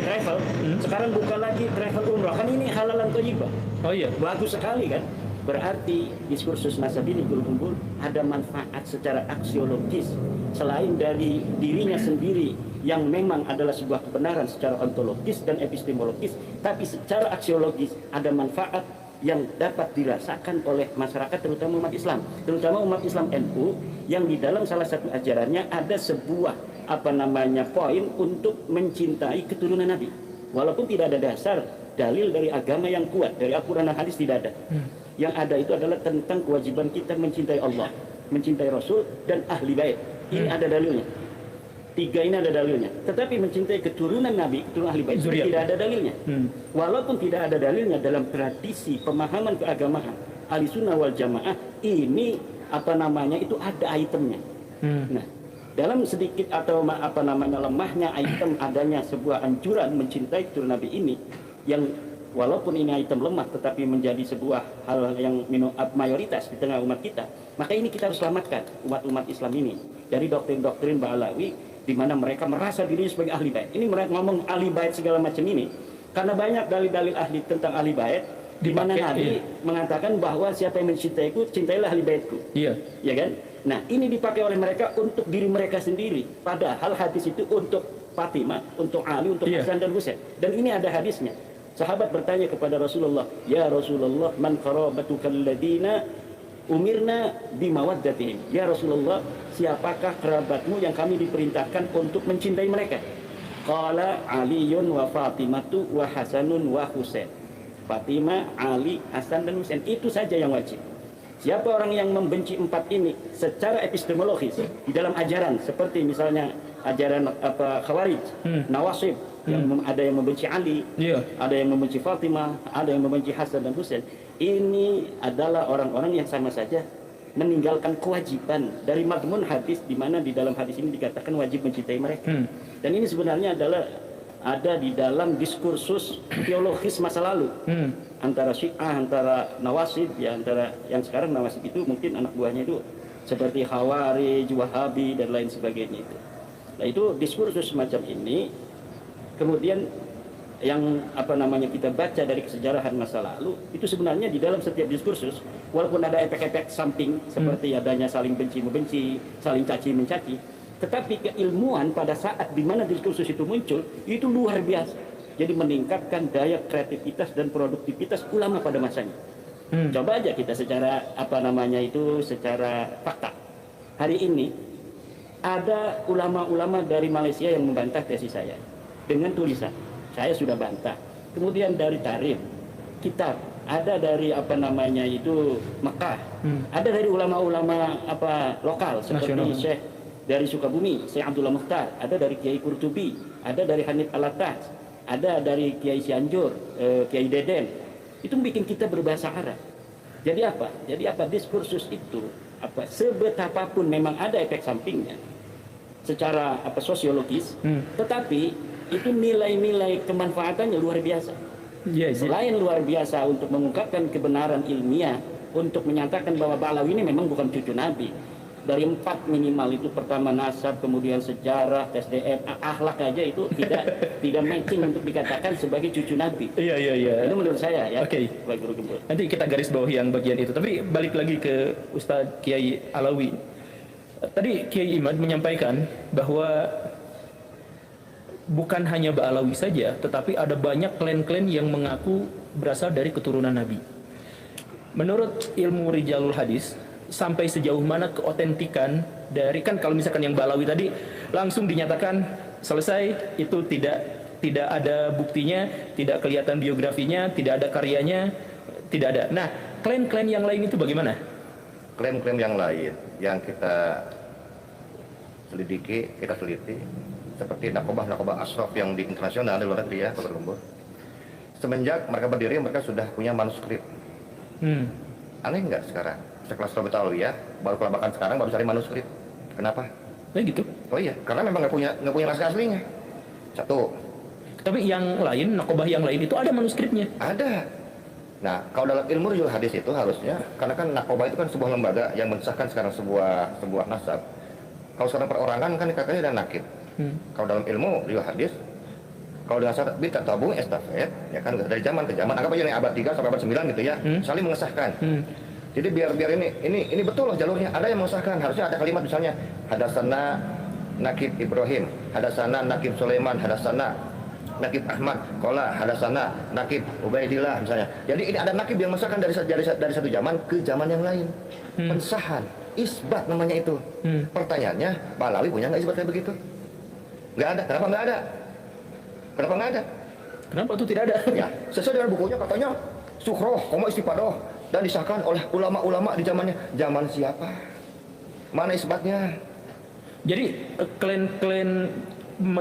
travel, sekarang buka lagi travel umrah. Kan ini halalan thayyibah. Oh iya. Bagus sekali kan? Berarti diskursus Nasabini Kumpul ada manfaat secara aksiologis selain dari dirinya sendiri yang memang adalah sebuah kebenaran secara ontologis dan epistemologis, tapi secara aksiologis ada manfaat yang dapat dirasakan oleh masyarakat, terutama umat Islam, terutama umat Islam NU, yang di dalam salah satu ajarannya ada sebuah poin untuk mencintai keturunan Nabi, walaupun tidak ada dasar dalil dari agama yang kuat, dari Al-Quran dan hadis tidak ada. Yang ada itu adalah tentang kewajiban kita mencintai Allah, mencintai Rasul dan ahli bait. Ini ada dalilnya. Tiga ini ada dalilnya. Tetapi mencintai keturunan Nabi, keturunan ahli bait tidak ada dalilnya. Walaupun tidak ada dalilnya dalam tradisi pemahaman keagamaan ahli sunnah wal jamaah, ini itu ada itemnya. Nah, dalam sedikit atau lemahnya item adanya sebuah anjuran mencintai keturunan Nabi ini, yang walaupun ini item lemah tetapi menjadi sebuah hal yang mayoritas di tengah umat kita, maka ini kita harus selamatkan umat Islam ini dari doktrin-doktrin Ba'alawi di mana mereka merasa dirinya sebagai ahli bait. Ini mereka ngomong ahli bait segala macam ini karena banyak dalil-dalil ahli tentang ahli bait di mana Nabi mengatakan bahwa siapa yang mencintaiku, cintailah ahli baitku. Iya. Ya kan? Nah, ini dipakai oleh mereka untuk diri mereka sendiri. Padahal hadis itu untuk Fatimah, untuk Ali, untuk Hasan dan Husain. Dan ini ada hadisnya. Sahabat bertanya kepada Rasulullah, "Ya Rasulullah, man qarabatukal ladina umirna bimawaddatihim." Ya Rasulullah, siapakah kerabatmu yang kami diperintahkan untuk mencintai mereka? Qala Aliyun wa Fatimatu wa Hasanun wa Husain. Fatimah, Ali, Hasan dan Husain, itu saja yang wajib. Siapa orang yang membenci empat ini secara epistemologis di dalam ajaran, seperti misalnya ajaran Khawarij, Nawasib, yang ada yang membenci Ali, ada yang membenci Fatimah, ada yang membenci Hasan dan Husain, ini adalah orang-orang yang sama saja meninggalkan kewajiban dari madmun hadis, di mana di dalam hadis ini dikatakan wajib mencintai mereka. Dan ini sebenarnya adalah ada di dalam diskursus teologis masa lalu antara Syiah, antara Nawasib, ya antara yang sekarang Nawasib itu mungkin anak buahnya itu seperti Khawarij, Wahabi dan lain sebagainya itu. Nah, itu diskursus semacam ini kemudian yang kita baca dari kesejarahan masa lalu itu sebenarnya di dalam setiap diskursus, walaupun ada efek-efek samping seperti adanya saling benci membenci, saling caci mencaci, tetapi keilmuan pada saat di mana diskursus itu muncul itu luar biasa. Jadi meningkatkan daya kreativitas dan produktivitas ulama pada masanya. Coba aja kita secara secara fakta. Hari ini ada ulama-ulama dari Malaysia yang membantah tesis saya dengan tulisan, saya sudah bantah. Kemudian dari Tarif, kitab, ada dari Mekah, ada dari ulama-ulama lokal seperti Syekh dari Sukabumi, Syekh Abdullah Mukhtar, ada dari Kiai Qurtubi, ada dari Hanif Alatas, ada dari Kiai Cianjur, Kiai Deden. Itu bikin kita berbahasa Arab. Jadi apa? Diskursus itu sebetapapun memang ada efek sampingnya secara sosiologis, tetapi itu nilai-nilai kemanfaatannya luar biasa. Selain luar biasa untuk mengungkapkan kebenaran ilmiah, untuk menyatakan bahwa Ba'alawi ini memang bukan cucu Nabi. Dari 4 minimal itu, pertama nasab, kemudian sejarah, tes DM, akhlak aja itu tidak matching untuk dikatakan sebagai cucu Nabi. Iya. Itu menurut saya ya. Oke. Nanti kita garis bawahi yang bagian itu. Tapi balik lagi ke Ustadz Kiai Alawi. Tadi Kiai Imad menyampaikan bahwa bukan hanya Ba'alawi saja, tetapi ada banyak klan-klan yang mengaku berasal dari keturunan Nabi. Menurut ilmu Rijalul Hadis, sampai sejauh mana keotentikan dari, kan kalau misalkan yang Ba'alawi tadi langsung dinyatakan selesai, itu tidak ada buktinya, tidak kelihatan biografinya, tidak ada karyanya, tidak ada. Nah, klaim-klaim yang lain itu bagaimana? Klaim-klaim yang lain yang kita selidiki, kita teliti, seperti nakobah ashraf yang di internasional di luar negeri ya, Pak Lumbur. semenjak mereka berdiri mereka sudah punya manuskrip. Aneh nggak sekarang? Sekelas Robert Alawiyah baru kelabakan sekarang baru cari manuskrip. Kenapa? Gitu. Oh iya, karena memang nggak punya naskah aslinya. Satu. Tapi yang lain, nakobah yang lain itu ada manuskripnya. Ada. Nah, kalau dalam ilmu rujuk hadis itu harusnya, karena kan nakobah itu kan sebuah lembaga yang mensahkan sekarang sebuah nasab. Kalau sekarang perorangan kan katanya ada nakib. Kalau dalam ilmu rujuk hadis, kalau dengan syarat bil tabung estafet, ya kan dari zaman ke zaman, anggap aja nih abad 3 sampai abad 9 gitu ya, saling mengesahkan. Jadi biar ini betul loh jalurnya. Ada yang mengesahkan, harusnya ada kalimat misalnya hadasana nakib Ibrahim, hadasana nakib Sulaiman, hadasana nakib Ahmad, kola hadasana nakib Ubaidillah misalnya. Jadi ini ada nakib yang mengesahkan dari satu zaman ke zaman yang lain. Pensahan, isbat namanya itu. Pertanyaannya, Pak Alawi punya nggak isbat kayak begitu? Nggak ada. Kenapa nggak ada? Kenapa nggak ada? Kenapa itu tidak ada? Ya, sesuai dengan bukunya katanya sukroh, koma istipadoh, dan disahkan oleh ulama-ulama di zamannya. Zaman siapa? Mana isbatnya? Jadi klan-klan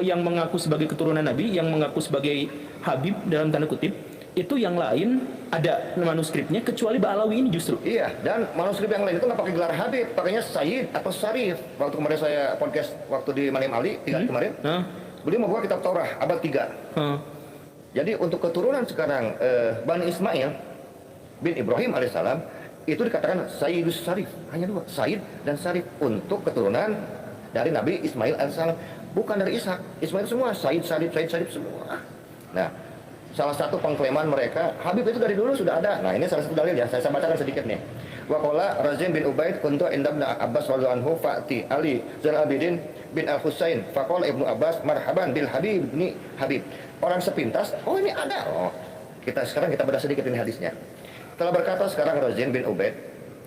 yang mengaku sebagai keturunan Nabi, yang mengaku sebagai Habib dalam tanda kutip, itu yang lain ada manuskripnya kecuali Ba'alawi ini justru. Iya, dan manuskrip yang lain itu nggak pakai gelar Habib, pakainya Sayyid atau Syarif. Waktu kemarin saya podcast waktu di Manim Ali, 3 hari kemarin, beliau membuat kitab Taurah abad 3. Jadi untuk keturunan sekarang Bani Ismail bin Ibrahim alaihissalam itu dikatakan Sayyidus Syarif, hanya 2, Sayyid dan Syarif untuk keturunan dari Nabi Ismail alaihissalam, bukan dari Ishak. Ismail semua Sayyid Syarif semua. Nah, salah satu pengklaiman mereka Habib itu dari dulu sudah ada. Nah, ini salah satu dalil ya, saya bacakan sedikit nih. Wa qala Razim bin Ubaid kuntu inda Ibnu Abbas radhiyallahu anhu fa'ti Ali Zainal Abidin bin Al-Husain faqala Ibnu Abbas marhaban bil Habib ibni Habib. Orang sepintas, oh ini ada. Oh, kita bedah sedikit ini hadisnya. Telah berkata sekarang Razim bin Ubaid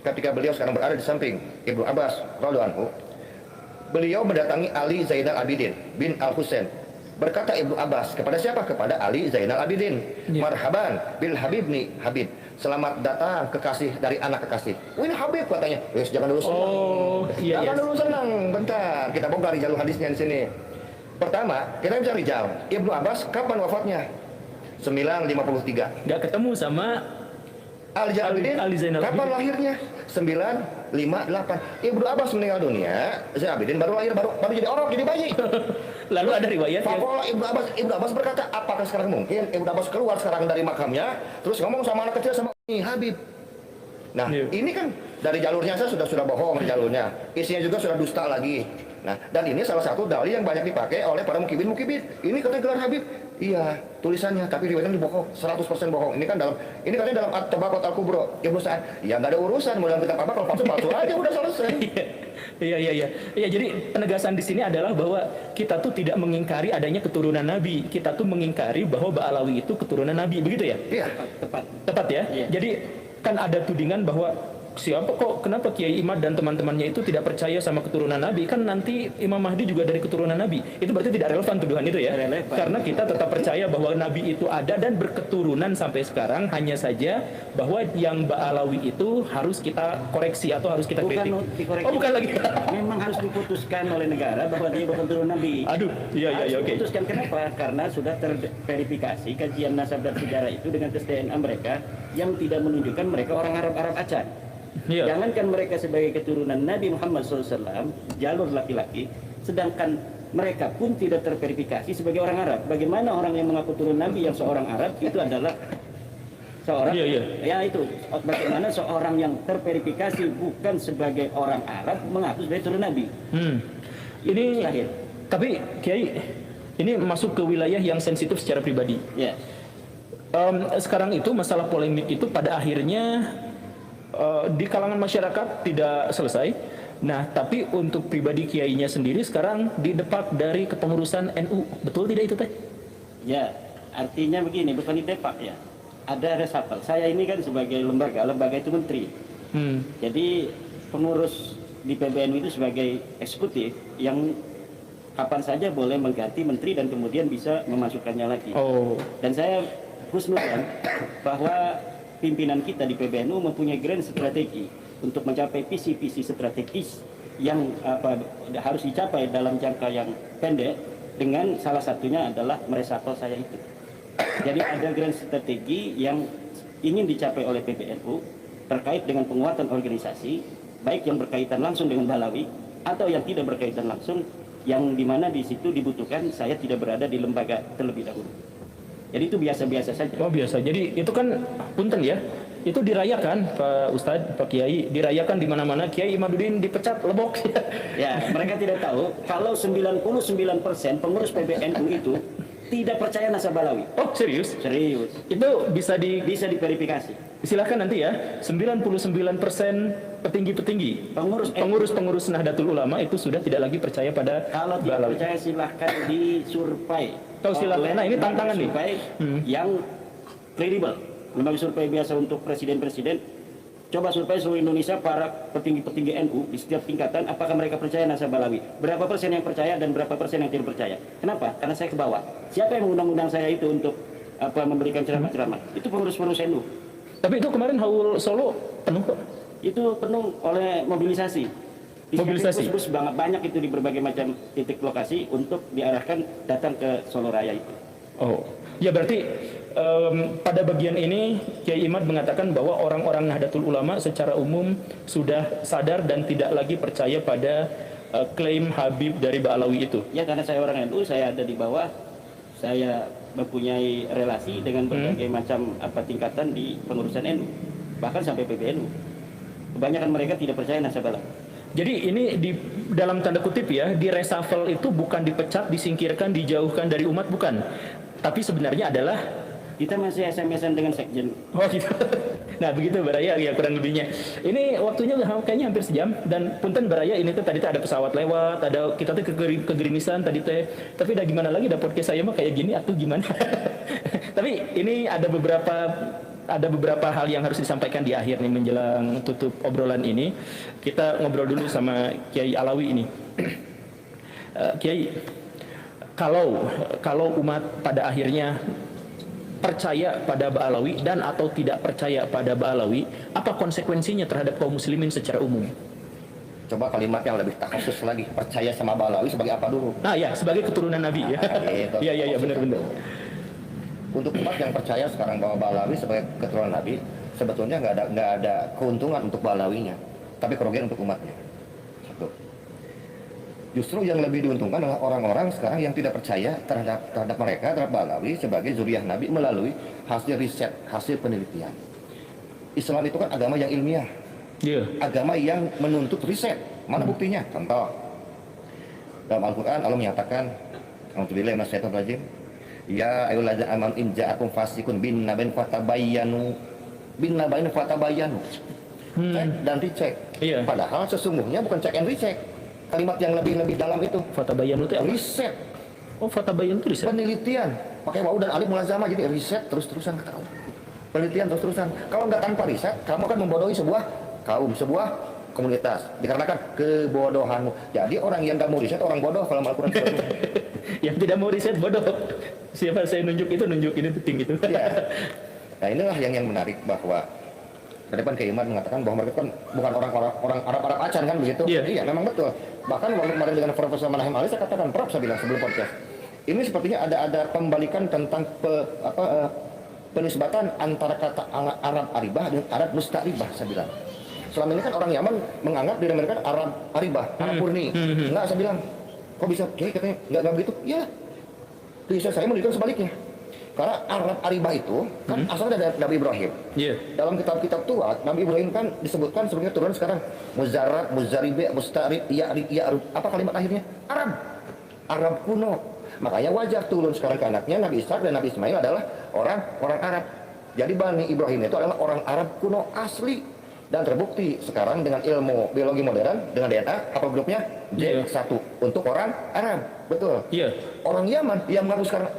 ketika beliau sekarang berada di samping Ibnu Abbas radhiyallahu anhu, beliau mendatangi Ali Zainal Abidin bin Al-Husain. Berkata Ibnu Abbas kepada siapa? Kepada Ali Zainal Abidin. Marhaban bil Habib nih Habib. Selamat datang kekasih dari anak kekasih. Oh ini Habib katanya. Wes jangan dulu senang. Jangan dulu senang. Bentar, kita bongkar jalur hadisnya di sini. Pertama, kita bisa rijal. Ibnu Abbas kapan wafatnya? 953. Nggak ketemu sama Ali Zainal Abidin kapan lahirnya? 958. Ibnu Abbas meninggal dunia, Zainal Abidin baru lahir, baru jadi orang, jadi bayi. Lalu ada riwayat yang Ibnu Abbas berkata, apakah sekarang mungkin Ibnu Abbas keluar sekarang dari makamnya, terus ngomong sama anak kecil sama ini Habib. Nah, ini kan dari jalurnya saya sudah bohong di jalurnya. Isinya juga sudah dusta lagi. Nah, dan ini salah satu dalil yang banyak dipakai oleh para mukibin. Ini katanya gelar Habib. Iya, tulisannya, tapi riwayatnya bohong, 100% bohong. Ini katanya dalam At-Tabaqat Al-Kubra, Ibnu Sa'ad. Ya nggak ada urusan, mau dalam kitab apa, kalau palsu aja udah selesai. Iya. Jadi penegasan di sini adalah bahwa kita tuh tidak mengingkari adanya keturunan Nabi. Kita tuh mengingkari bahwa Ba'alawi itu keturunan Nabi, begitu ya? Iya. Tepat ya? Iya. Jadi kan ada tudingan bahwa kenapa Kiai Imad dan teman-temannya itu tidak percaya sama keturunan Nabi? Kan nanti Imam Mahdi juga dari keturunan Nabi. Itu berarti tidak relevan tuduhan itu ya? Relevan. Karena kita tetap percaya bahwa Nabi itu ada dan berketurunan sampai sekarang. Hanya saja bahwa yang Ba'alawi itu harus kita koreksi atau harus kita kritik. Bukan lagi. Memang harus diputuskan oleh negara bahwa dia bukan keturunan Nabi. Aduh, iya, oke. Diputuskan kenapa? Karena sudah terverifikasi kajian nasab dan sejarah itu dengan tes DNA mereka yang tidak menunjukkan mereka orang Arab Aceh. Jangankan mereka sebagai keturunan Nabi Muhammad SAW, jalur laki-laki, sedangkan mereka pun tidak terverifikasi sebagai orang Arab. Bagaimana orang yang mengaku turun Nabi yang seorang Arab itu adalah seorang, ya itu, bagaimana seorang yang terverifikasi bukan sebagai orang Arab mengaku sebagai turun Nabi? Ini mustahil. Tapi Kiai, ini masuk ke wilayah yang sensitif secara pribadi. Sekarang itu masalah polemik itu pada akhirnya di kalangan masyarakat tidak selesai. Nah, tapi untuk pribadi kiainya sendiri sekarang didepak dari kepengurusan NU. Betul tidak itu teh? Ya, artinya begini, bukan didepak ya. Ada reshuffle. Saya ini kan sebagai lembaga itu menteri. Jadi pengurus di PBNU itu sebagai eksekutif yang kapan saja boleh mengganti menteri dan kemudian bisa memasukkannya lagi. Dan saya husnudzon bahwa pimpinan kita di PBNU mempunyai grand strategi untuk mencapai visi-visi strategis yang harus dicapai dalam jangka yang pendek, dengan salah satunya adalah meresapel saya itu. Jadi ada grand strategi yang ingin dicapai oleh PBNU terkait dengan penguatan organisasi, baik yang berkaitan langsung dengan Balawi atau yang tidak berkaitan langsung, yang dimana di situ dibutuhkan saya tidak berada di lembaga terlebih dahulu. Jadi itu biasa-biasa saja. Oh biasa. Jadi itu kan punten ya. Itu dirayakan Pak Ustadz, Pak Kiai, dirayakan di mana-mana. Kiai Imaduddin dipecat lebok. Ya, mereka tidak tahu kalau 99% pengurus PBNU itu tidak percaya nasab Balawi. Oh serius? Serius. Itu bisa Bisa diverifikasi. silakan nanti ya. 99% petinggi-petinggi Pengurus pengurus Nahdlatul Ulama itu sudah tidak lagi percaya pada kalau tidak Balawi. percaya silahkan disurvei. Oh, silakan. Nah, ini tantangan nih. Survei yang kredibel. Lembaga survei biasa untuk presiden-presiden. Coba survei seluruh Indonesia para petinggi-petinggi NU di setiap tingkatan, apakah mereka percaya nasab Balawi? Berapa persen yang percaya dan berapa persen yang tidak percaya? Kenapa? Karena saya ke bawah. Siapa yang mengundang-undang saya itu untuk memberikan ceramah-ceramah? Itu pengurus-pengurus NU. Tapi itu kemarin Haul Solo penuh kok. Itu penuh oleh mobilisasi. Mobilisasi. Bus banyak itu di berbagai macam titik lokasi untuk diarahkan datang ke Solo Raya itu. Oh, ya berarti pada bagian ini Kiai Imad mengatakan bahwa orang-orang Nahdlatul Ulama secara umum sudah sadar dan tidak lagi percaya pada klaim Habib dari Ba'alawi itu. Ya karena saya orang NU, saya ada di bawah, saya mempunyai relasi dengan berbagai macam tingkatan di pengurusan NU, bahkan sampai PBNU. Kebanyakan mereka tidak percaya nasab Balawi. Jadi ini di dalam tanda kutip ya, di reshuffle itu bukan dipecat, disingkirkan, dijauhkan dari umat, bukan. Tapi sebenarnya adalah Kita masih SMS-an dengan sekjen. oh gitu. Nah begitu Baraya ya kurang lebihnya. Ini waktunya udah kayaknya hampir sejam dan punten Baraya ini tuh tadi tuh ada pesawat lewat, ada kita tuh kegerimisan tadi teh. Tapi udah gimana lagi, udah podcast saya mah kayak gini atau gimana? Tapi ini ada beberapa hal yang harus disampaikan di akhir nih menjelang tutup obrolan ini. Kita ngobrol dulu sama Kiai Alawi ini. Kiai, kalau umat pada akhirnya percaya pada Ba'alawi dan atau tidak percaya pada Ba'alawi, apa konsekuensinya terhadap kaum muslimin secara umum? Coba kalimat yang lebih khusus lagi, percaya sama Balawi sebagai apa dulu? Nah ya, sebagai keturunan Nabi ya. Gitu. Iya benar-benar. Untuk umat yang percaya sekarang bahwa Balawi sebagai keturunan Nabi, sebetulnya nggak ada keuntungan untuk Balawinya, tapi kerugian untuk umatnya. Satu. Justru yang lebih diuntungkan adalah orang-orang sekarang yang tidak percaya terhadap mereka, terhadap Balawi sebagai zuriyah Nabi melalui hasil riset, hasil penelitian. Islam itu kan agama yang ilmiah, agama yang menuntut riset. Mana buktinya? Contoh, dalam Al-Quran Allah menyatakan, Alhamdulillah minasyaitonir rajim, ya ayyuhallazina amanu in ja'akum fasiqun binnabain fatabayyanu. Cek dan dicek. Padahal sesungguhnya bukan cek and recheck. Kalimat yang lebih dalam itu Fatabayyanu itu apa? riset. Oh, fatabayyanu itu riset. Penelitian pakai wau dan alif mulazamah, jadi riset terus-terusan kata Allah. Penelitian terus-terusan. Kalau nggak tanpa riset, kamu akan membodohi sebuah kaum, sebuah komunitas dikarenakan kebodohanmu. Jadi orang yang nggak mau riset orang bodoh kalau Al-Quran. Yang tidak mau riset bodoh. Siapa saya nunjuk itu nunjuk ini penting gitu. Ya. Nah inilah yang menarik bahwa ke depan Kiai Imad mengatakan bahwa mereka kan bukan orang Arab acan kan begitu. Iya memang betul. Bahkan kemarin dengan Profesor Manahem Ali saya katakan, Prof saya bilang sebelum podcast, ini sepertinya ada pembalikan tentang penisbatan antara kata Arab Aribah dan Arab Musta'ribah saya bilang. Selama ini kan orang Yaman menganggap diri mereka Arab Aribah, Arab murni. Enggak, saya bilang, kok bisa? Kiai katanya enggak begitu. Ya, riset saya menunjukkan sebaliknya. Karena Arab Aribah itu kan asalnya dari Nabi Ibrahim. Dalam kitab-kitab tua, Nabi Ibrahim kan disebutkan sebagai turunan sekarang Muzarrab, Muzaribi, Musta'rib, Ya'rib. Apa kalimat akhirnya? Arab kuno. Makanya wajar turun sekarang ke anaknya Nabi Ishak dan Nabi Ismail adalah orang Arab. Jadi Bani Ibrahim itu adalah orang Arab kuno asli. Dan terbukti sekarang dengan ilmu biologi modern, dengan DNA, apa grupnya? J1 untuk orang Arab. Betul. Orang Yaman yang mengaku sekarang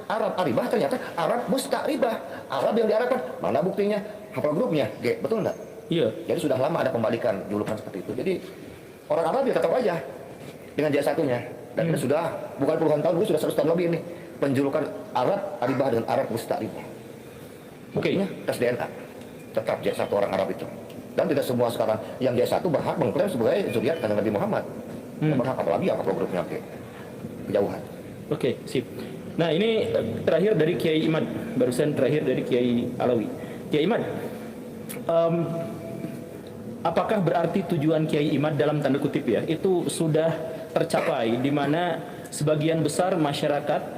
Arab Aribah ternyata Arab Musta'ribah. Arab yang diarabkan. Mana buktinya? Apa grupnya? G. Betul enggak? Jadi sudah lama ada pembalikan julukan seperti itu. Jadi orang Arab ya tetap aja dengan J1-nya. Dan ini sudah bukan puluhan tahun, ini sudah 100 tahun lebih ini. Penjulukan Arab Aribah dengan Arab Musta'ribah. Buktinya tes DNA. Tetap J1 orang Arab itu. Dan tidak semua sekarang yang J1 berhak mengklaim sebagai zuriat Nabi Muhammad. Berhak apalagi apa grupnya kejauhan. Oke, sip. Nah ini terakhir dari Kiai Imad, barusan terakhir dari Kiai Alawi. Kiai Imad, apakah berarti tujuan Kiai Imad dalam tanda kutip ya itu sudah tercapai, di mana sebagian besar masyarakat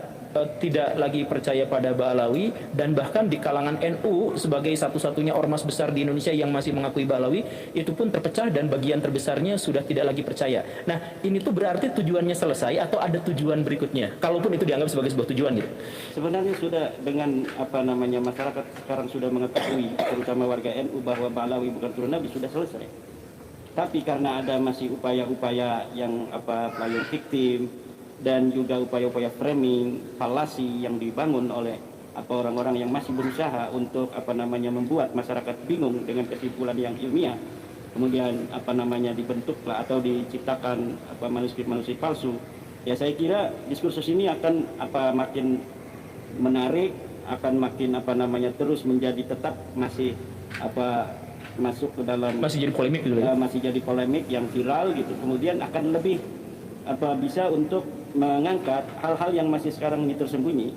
tidak lagi percaya pada Ba'alawi, dan bahkan di kalangan NU sebagai satu-satunya ormas besar di Indonesia yang masih mengakui Ba'alawi itu pun terpecah dan bagian terbesarnya sudah tidak lagi percaya. Nah ini tuh berarti tujuannya selesai atau ada tujuan berikutnya, kalaupun itu dianggap sebagai sebuah tujuan gitu? Sebenarnya sudah, dengan masyarakat sekarang sudah mengetahui, terutama warga NU, bahwa Ba'alawi bukan turun Nabi, sudah selesai. Tapi karena ada masih upaya-upaya yang pelayan fiktif dan juga upaya-upaya framing falasi yang dibangun oleh orang-orang yang masih berusaha untuk membuat masyarakat bingung dengan kesimpulan yang ilmiah, kemudian dibentuklah atau diciptakan manuskrip-manuskrip palsu. Ya saya kira diskursus ini akan makin menarik, akan makin terus menjadi tetap masih masuk ke dalam, masih jadi polemik gitu ya? Masih jadi polemik yang viral gitu. Kemudian akan lebih bisa untuk mengangkat hal-hal yang masih sekarang ini tersembunyi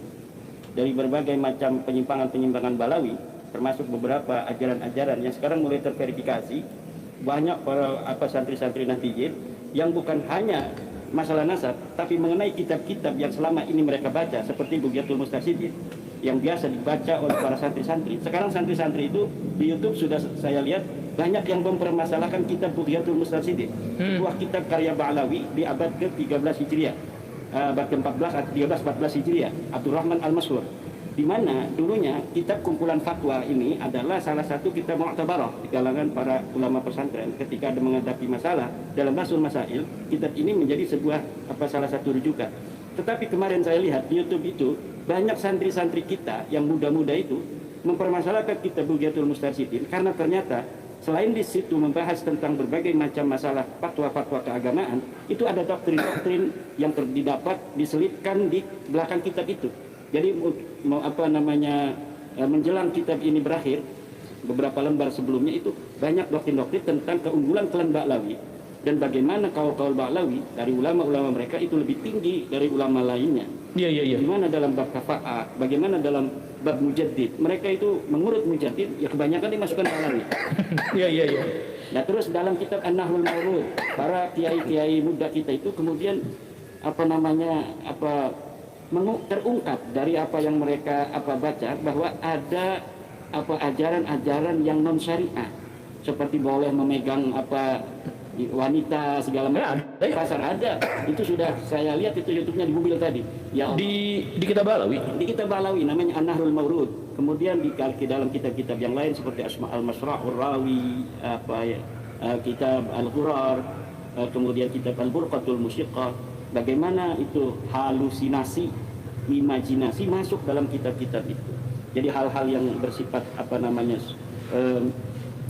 dari berbagai macam penyimpangan-penyimpangan Ba'alawi, termasuk beberapa ajaran-ajaran yang sekarang mulai terverifikasi. Banyak para santri-santri Nahdliyin yang bukan hanya masalah nasab, tapi mengenai kitab-kitab yang selama ini mereka baca, seperti Bugyatul Mustarsyidin yang biasa dibaca oleh para santri-santri. Sekarang santri-santri itu di YouTube sudah saya lihat banyak yang mempermasalahkan kitab Bugyatul Mustarsyidin, sebuah kitab karya Ba'alawi di abad ke-13 Hijriah, abad ke-14, 13-14 Hijriah, Abdurrahman Al-Masyhur, di mana dulunya kitab kumpulan fatwa ini adalah salah satu kitab mu'tabarah di kalangan para ulama pesantren. Ketika ada menghadapi masalah dalam basul masail, kitab ini menjadi sebuah salah satu rujukan. Tetapi kemarin saya lihat di YouTube itu banyak santri-santri kita yang muda-muda itu mempermasalahkan kitab Bugyatul Mustarsyidin, karena ternyata selain di situ membahas tentang berbagai macam masalah fatwa-fatwa keagamaan, itu ada doktrin-doktrin yang didapat diselipkan di belakang kitab itu. Jadi menjelang kitab ini berakhir, beberapa lembar sebelumnya itu banyak doktrin-doktrin tentang keunggulan klan Ba'alawi dan bagaimana kaul-kaul Ba'alawi dari ulama-ulama mereka itu lebih tinggi dari ulama lainnya. Iya. Bagaimana dalam bab kafa'ah, bagaimana dalam bab mujaddid, mereka itu mengurut mujaddid ya kebanyakan dimasukkan Ba'alawi. Iya. Nah terus dalam kitab An-Nahlul Mawrud, para kiai-kiai muda kita itu kemudian terungkap dari apa yang mereka baca, bahwa ada ajaran-ajaran yang non syariah, seperti boleh memegang wanita segala macam. Pasar ada, itu sudah saya lihat itu YouTube-nya di mobil tadi. Ya di kitab Ba'alawi. Di kitab Ba'alawi namanya An-Nahlul Mawrud. Kemudian di dalam kitab-kitab yang lain seperti Asma al-Masra'ur Rawi, kitab Al-Ghurar, kemudian kitab Al-Burqatul Musyiqqah. Bagaimana itu halusinasi, imajinasi masuk dalam kitab-kitab itu. Jadi hal-hal yang bersifat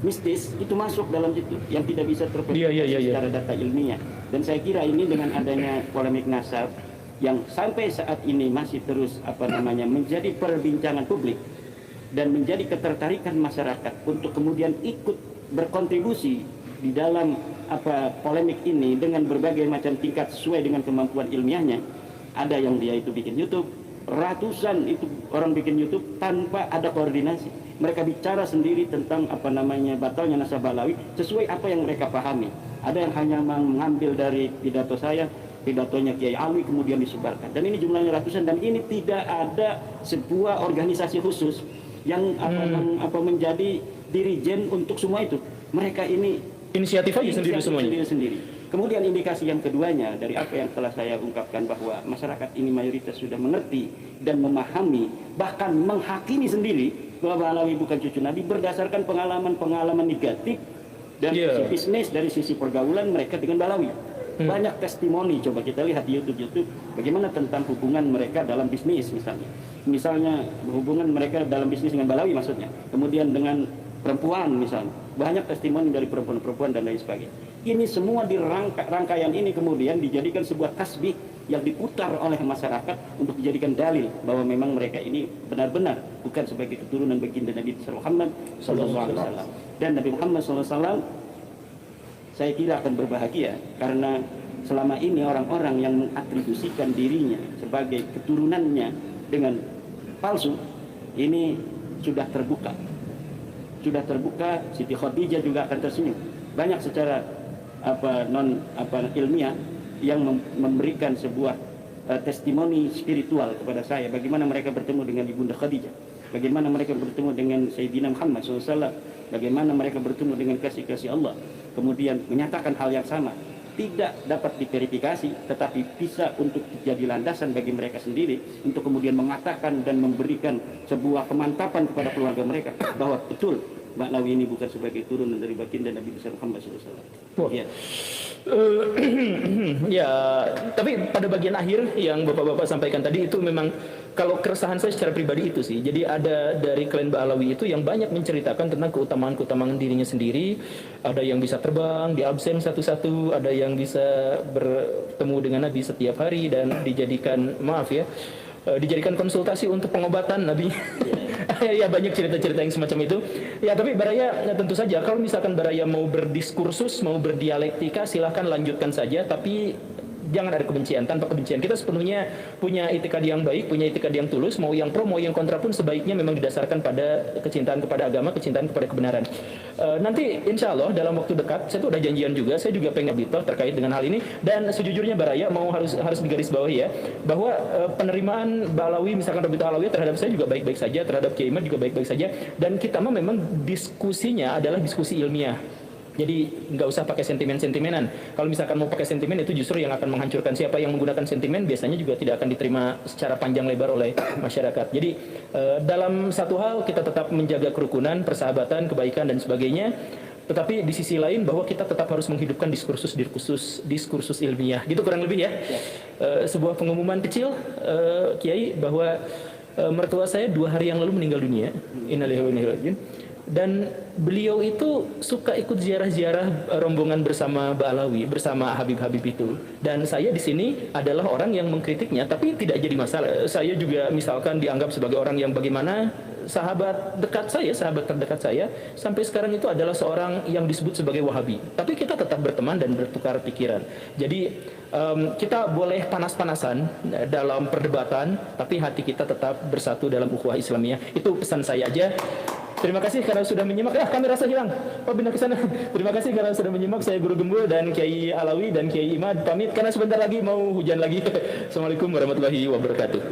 mistis itu masuk dalam itu yang tidak bisa terverifikasi secara data ilmiah. Dan saya kira ini dengan adanya polemik nasab yang sampai saat ini masih terus menjadi perbincangan publik dan menjadi ketertarikan masyarakat untuk kemudian ikut berkontribusi di dalam polemik ini dengan berbagai macam tingkat sesuai dengan kemampuan ilmiahnya. Ada yang dia itu bikin YouTube, ratusan itu orang bikin YouTube tanpa ada koordinasi. Mereka bicara sendiri tentang batalnya nasab Ba'alawi sesuai apa yang mereka pahami. Ada yang hanya mengambil dari pidato saya, pidatonya Kiai Alwi, kemudian disebarkan. Dan ini jumlahnya ratusan, dan ini tidak ada sebuah organisasi khusus yang menjadi dirijen untuk semua itu. Mereka ini inisiatif aja sendiri semuanya. Sendiri. Kemudian indikasi yang keduanya dari apa yang telah saya ungkapkan, bahwa masyarakat ini mayoritas sudah mengerti dan memahami, bahkan menghakimi sendiri bahwa Ba'alawi bukan cucu Nabi berdasarkan pengalaman-pengalaman negatif dan sisi bisnis, dari sisi pergaulan mereka dengan Ba'alawi. Banyak testimoni, coba kita lihat di YouTube bagaimana tentang hubungan mereka dalam bisnis misalnya hubungan mereka dalam bisnis dengan Ba'alawi maksudnya, kemudian dengan perempuan misalnya, banyak testimoni dari perempuan-perempuan dan lain sebagainya. Ini semua di rangkaian ini kemudian dijadikan sebuah tasbih yang diputar oleh masyarakat untuk dijadikan dalil bahwa memang mereka ini benar-benar bukan sebagai keturunan baginda Nabi Muhammad SAW. Dan Nabi Muhammad SAW saya kira akan berbahagia karena selama ini orang-orang yang mengatribusikan dirinya sebagai keturunannya dengan palsu ini sudah terbuka. Siti Khadijah juga akan tersenyum. Banyak secara ilmiah yang memberikan sebuah testimoni spiritual kepada saya bagaimana mereka bertemu dengan Ibunda Khadijah, bagaimana mereka bertemu dengan Sayyidina Muhammad SAW, bagaimana mereka bertemu dengan kasih-kasih Allah, kemudian menyatakan hal yang sama, tidak dapat diverifikasi tetapi bisa untuk jadi landasan bagi mereka sendiri untuk kemudian mengatakan dan memberikan sebuah kemantapan kepada keluarga mereka bahwa betul Mbak Lawi ini bukan sebagai turunan dari baginda Nabi besar Muhammad SAW. Ya. Ya, tapi pada bagian akhir yang Bapak-Bapak sampaikan tadi itu memang kalau keresahan saya secara pribadi itu sih. Jadi ada dari klan Ba'alawi itu yang banyak menceritakan tentang keutamaan-keutamaan dirinya sendiri. Ada yang bisa terbang, di absen satu-satu, ada yang bisa bertemu dengan Nabi setiap hari dan dijadikan dijadikan konsultasi untuk pengobatan Nabi. Ya banyak cerita-cerita yang semacam itu. Ya tapi Baraya tentu saja kalau misalkan Baraya mau berdiskursus, mau berdialektika silahkan lanjutkan saja, tapi jangan ada kebencian. Tanpa kebencian kita sepenuhnya punya itikad yang baik, punya itikad yang tulus. Mau yang pro mau yang kontra pun sebaiknya memang didasarkan pada kecintaan kepada agama, kecintaan kepada kebenaran. Nanti insya Allah dalam waktu dekat saya tuh udah janjian juga, saya juga pengen berbicara terkait dengan hal ini. Dan sejujurnya Baraya harus digarisbawahi ya bahwa penerimaan Ba'alawi misalkan Rabitul Alawiyah terhadap saya juga baik-baik saja, terhadap Kiai Imad juga baik-baik saja, dan kita memang diskusinya adalah diskusi ilmiah. Jadi nggak usah pakai sentimen-sentimenan. Kalau misalkan mau pakai sentimen itu justru yang akan menghancurkan. Siapa yang menggunakan sentimen biasanya juga tidak akan diterima secara panjang lebar oleh masyarakat. Jadi dalam satu hal kita tetap menjaga kerukunan, persahabatan, kebaikan dan sebagainya. Tetapi di sisi lain bahwa kita tetap harus menghidupkan diskursus ilmiah. Gitu kurang lebih ya. Sebuah pengumuman kecil Kiai bahwa mertua saya 2 hari yang lalu meninggal dunia. Innalillahi wa inna ilaihi raji'un. Dan beliau itu suka ikut ziarah-ziarah rombongan bersama Ba'alawi, bersama Habib-Habib itu. Dan saya di sini adalah orang yang mengkritiknya, tapi tidak jadi masalah. Saya juga misalkan dianggap sebagai orang yang bagaimana sahabat terdekat saya, sampai sekarang itu adalah seorang yang disebut sebagai Wahabi. Tapi kita tetap berteman dan bertukar pikiran. Jadi kita boleh panas-panasan dalam perdebatan, tapi hati kita tetap bersatu dalam ukhuwah Islamiyah. Itu pesan saya aja. Terima kasih karena sudah menyimak. Kami rasa hilang. Pak pindah ke sana. Terima kasih karena sudah menyimak. Saya Guru Gembul dan Kiai Alawi dan Kiai Imad pamit karena sebentar lagi mau hujan lagi. Assalamualaikum warahmatullahi wabarakatuh.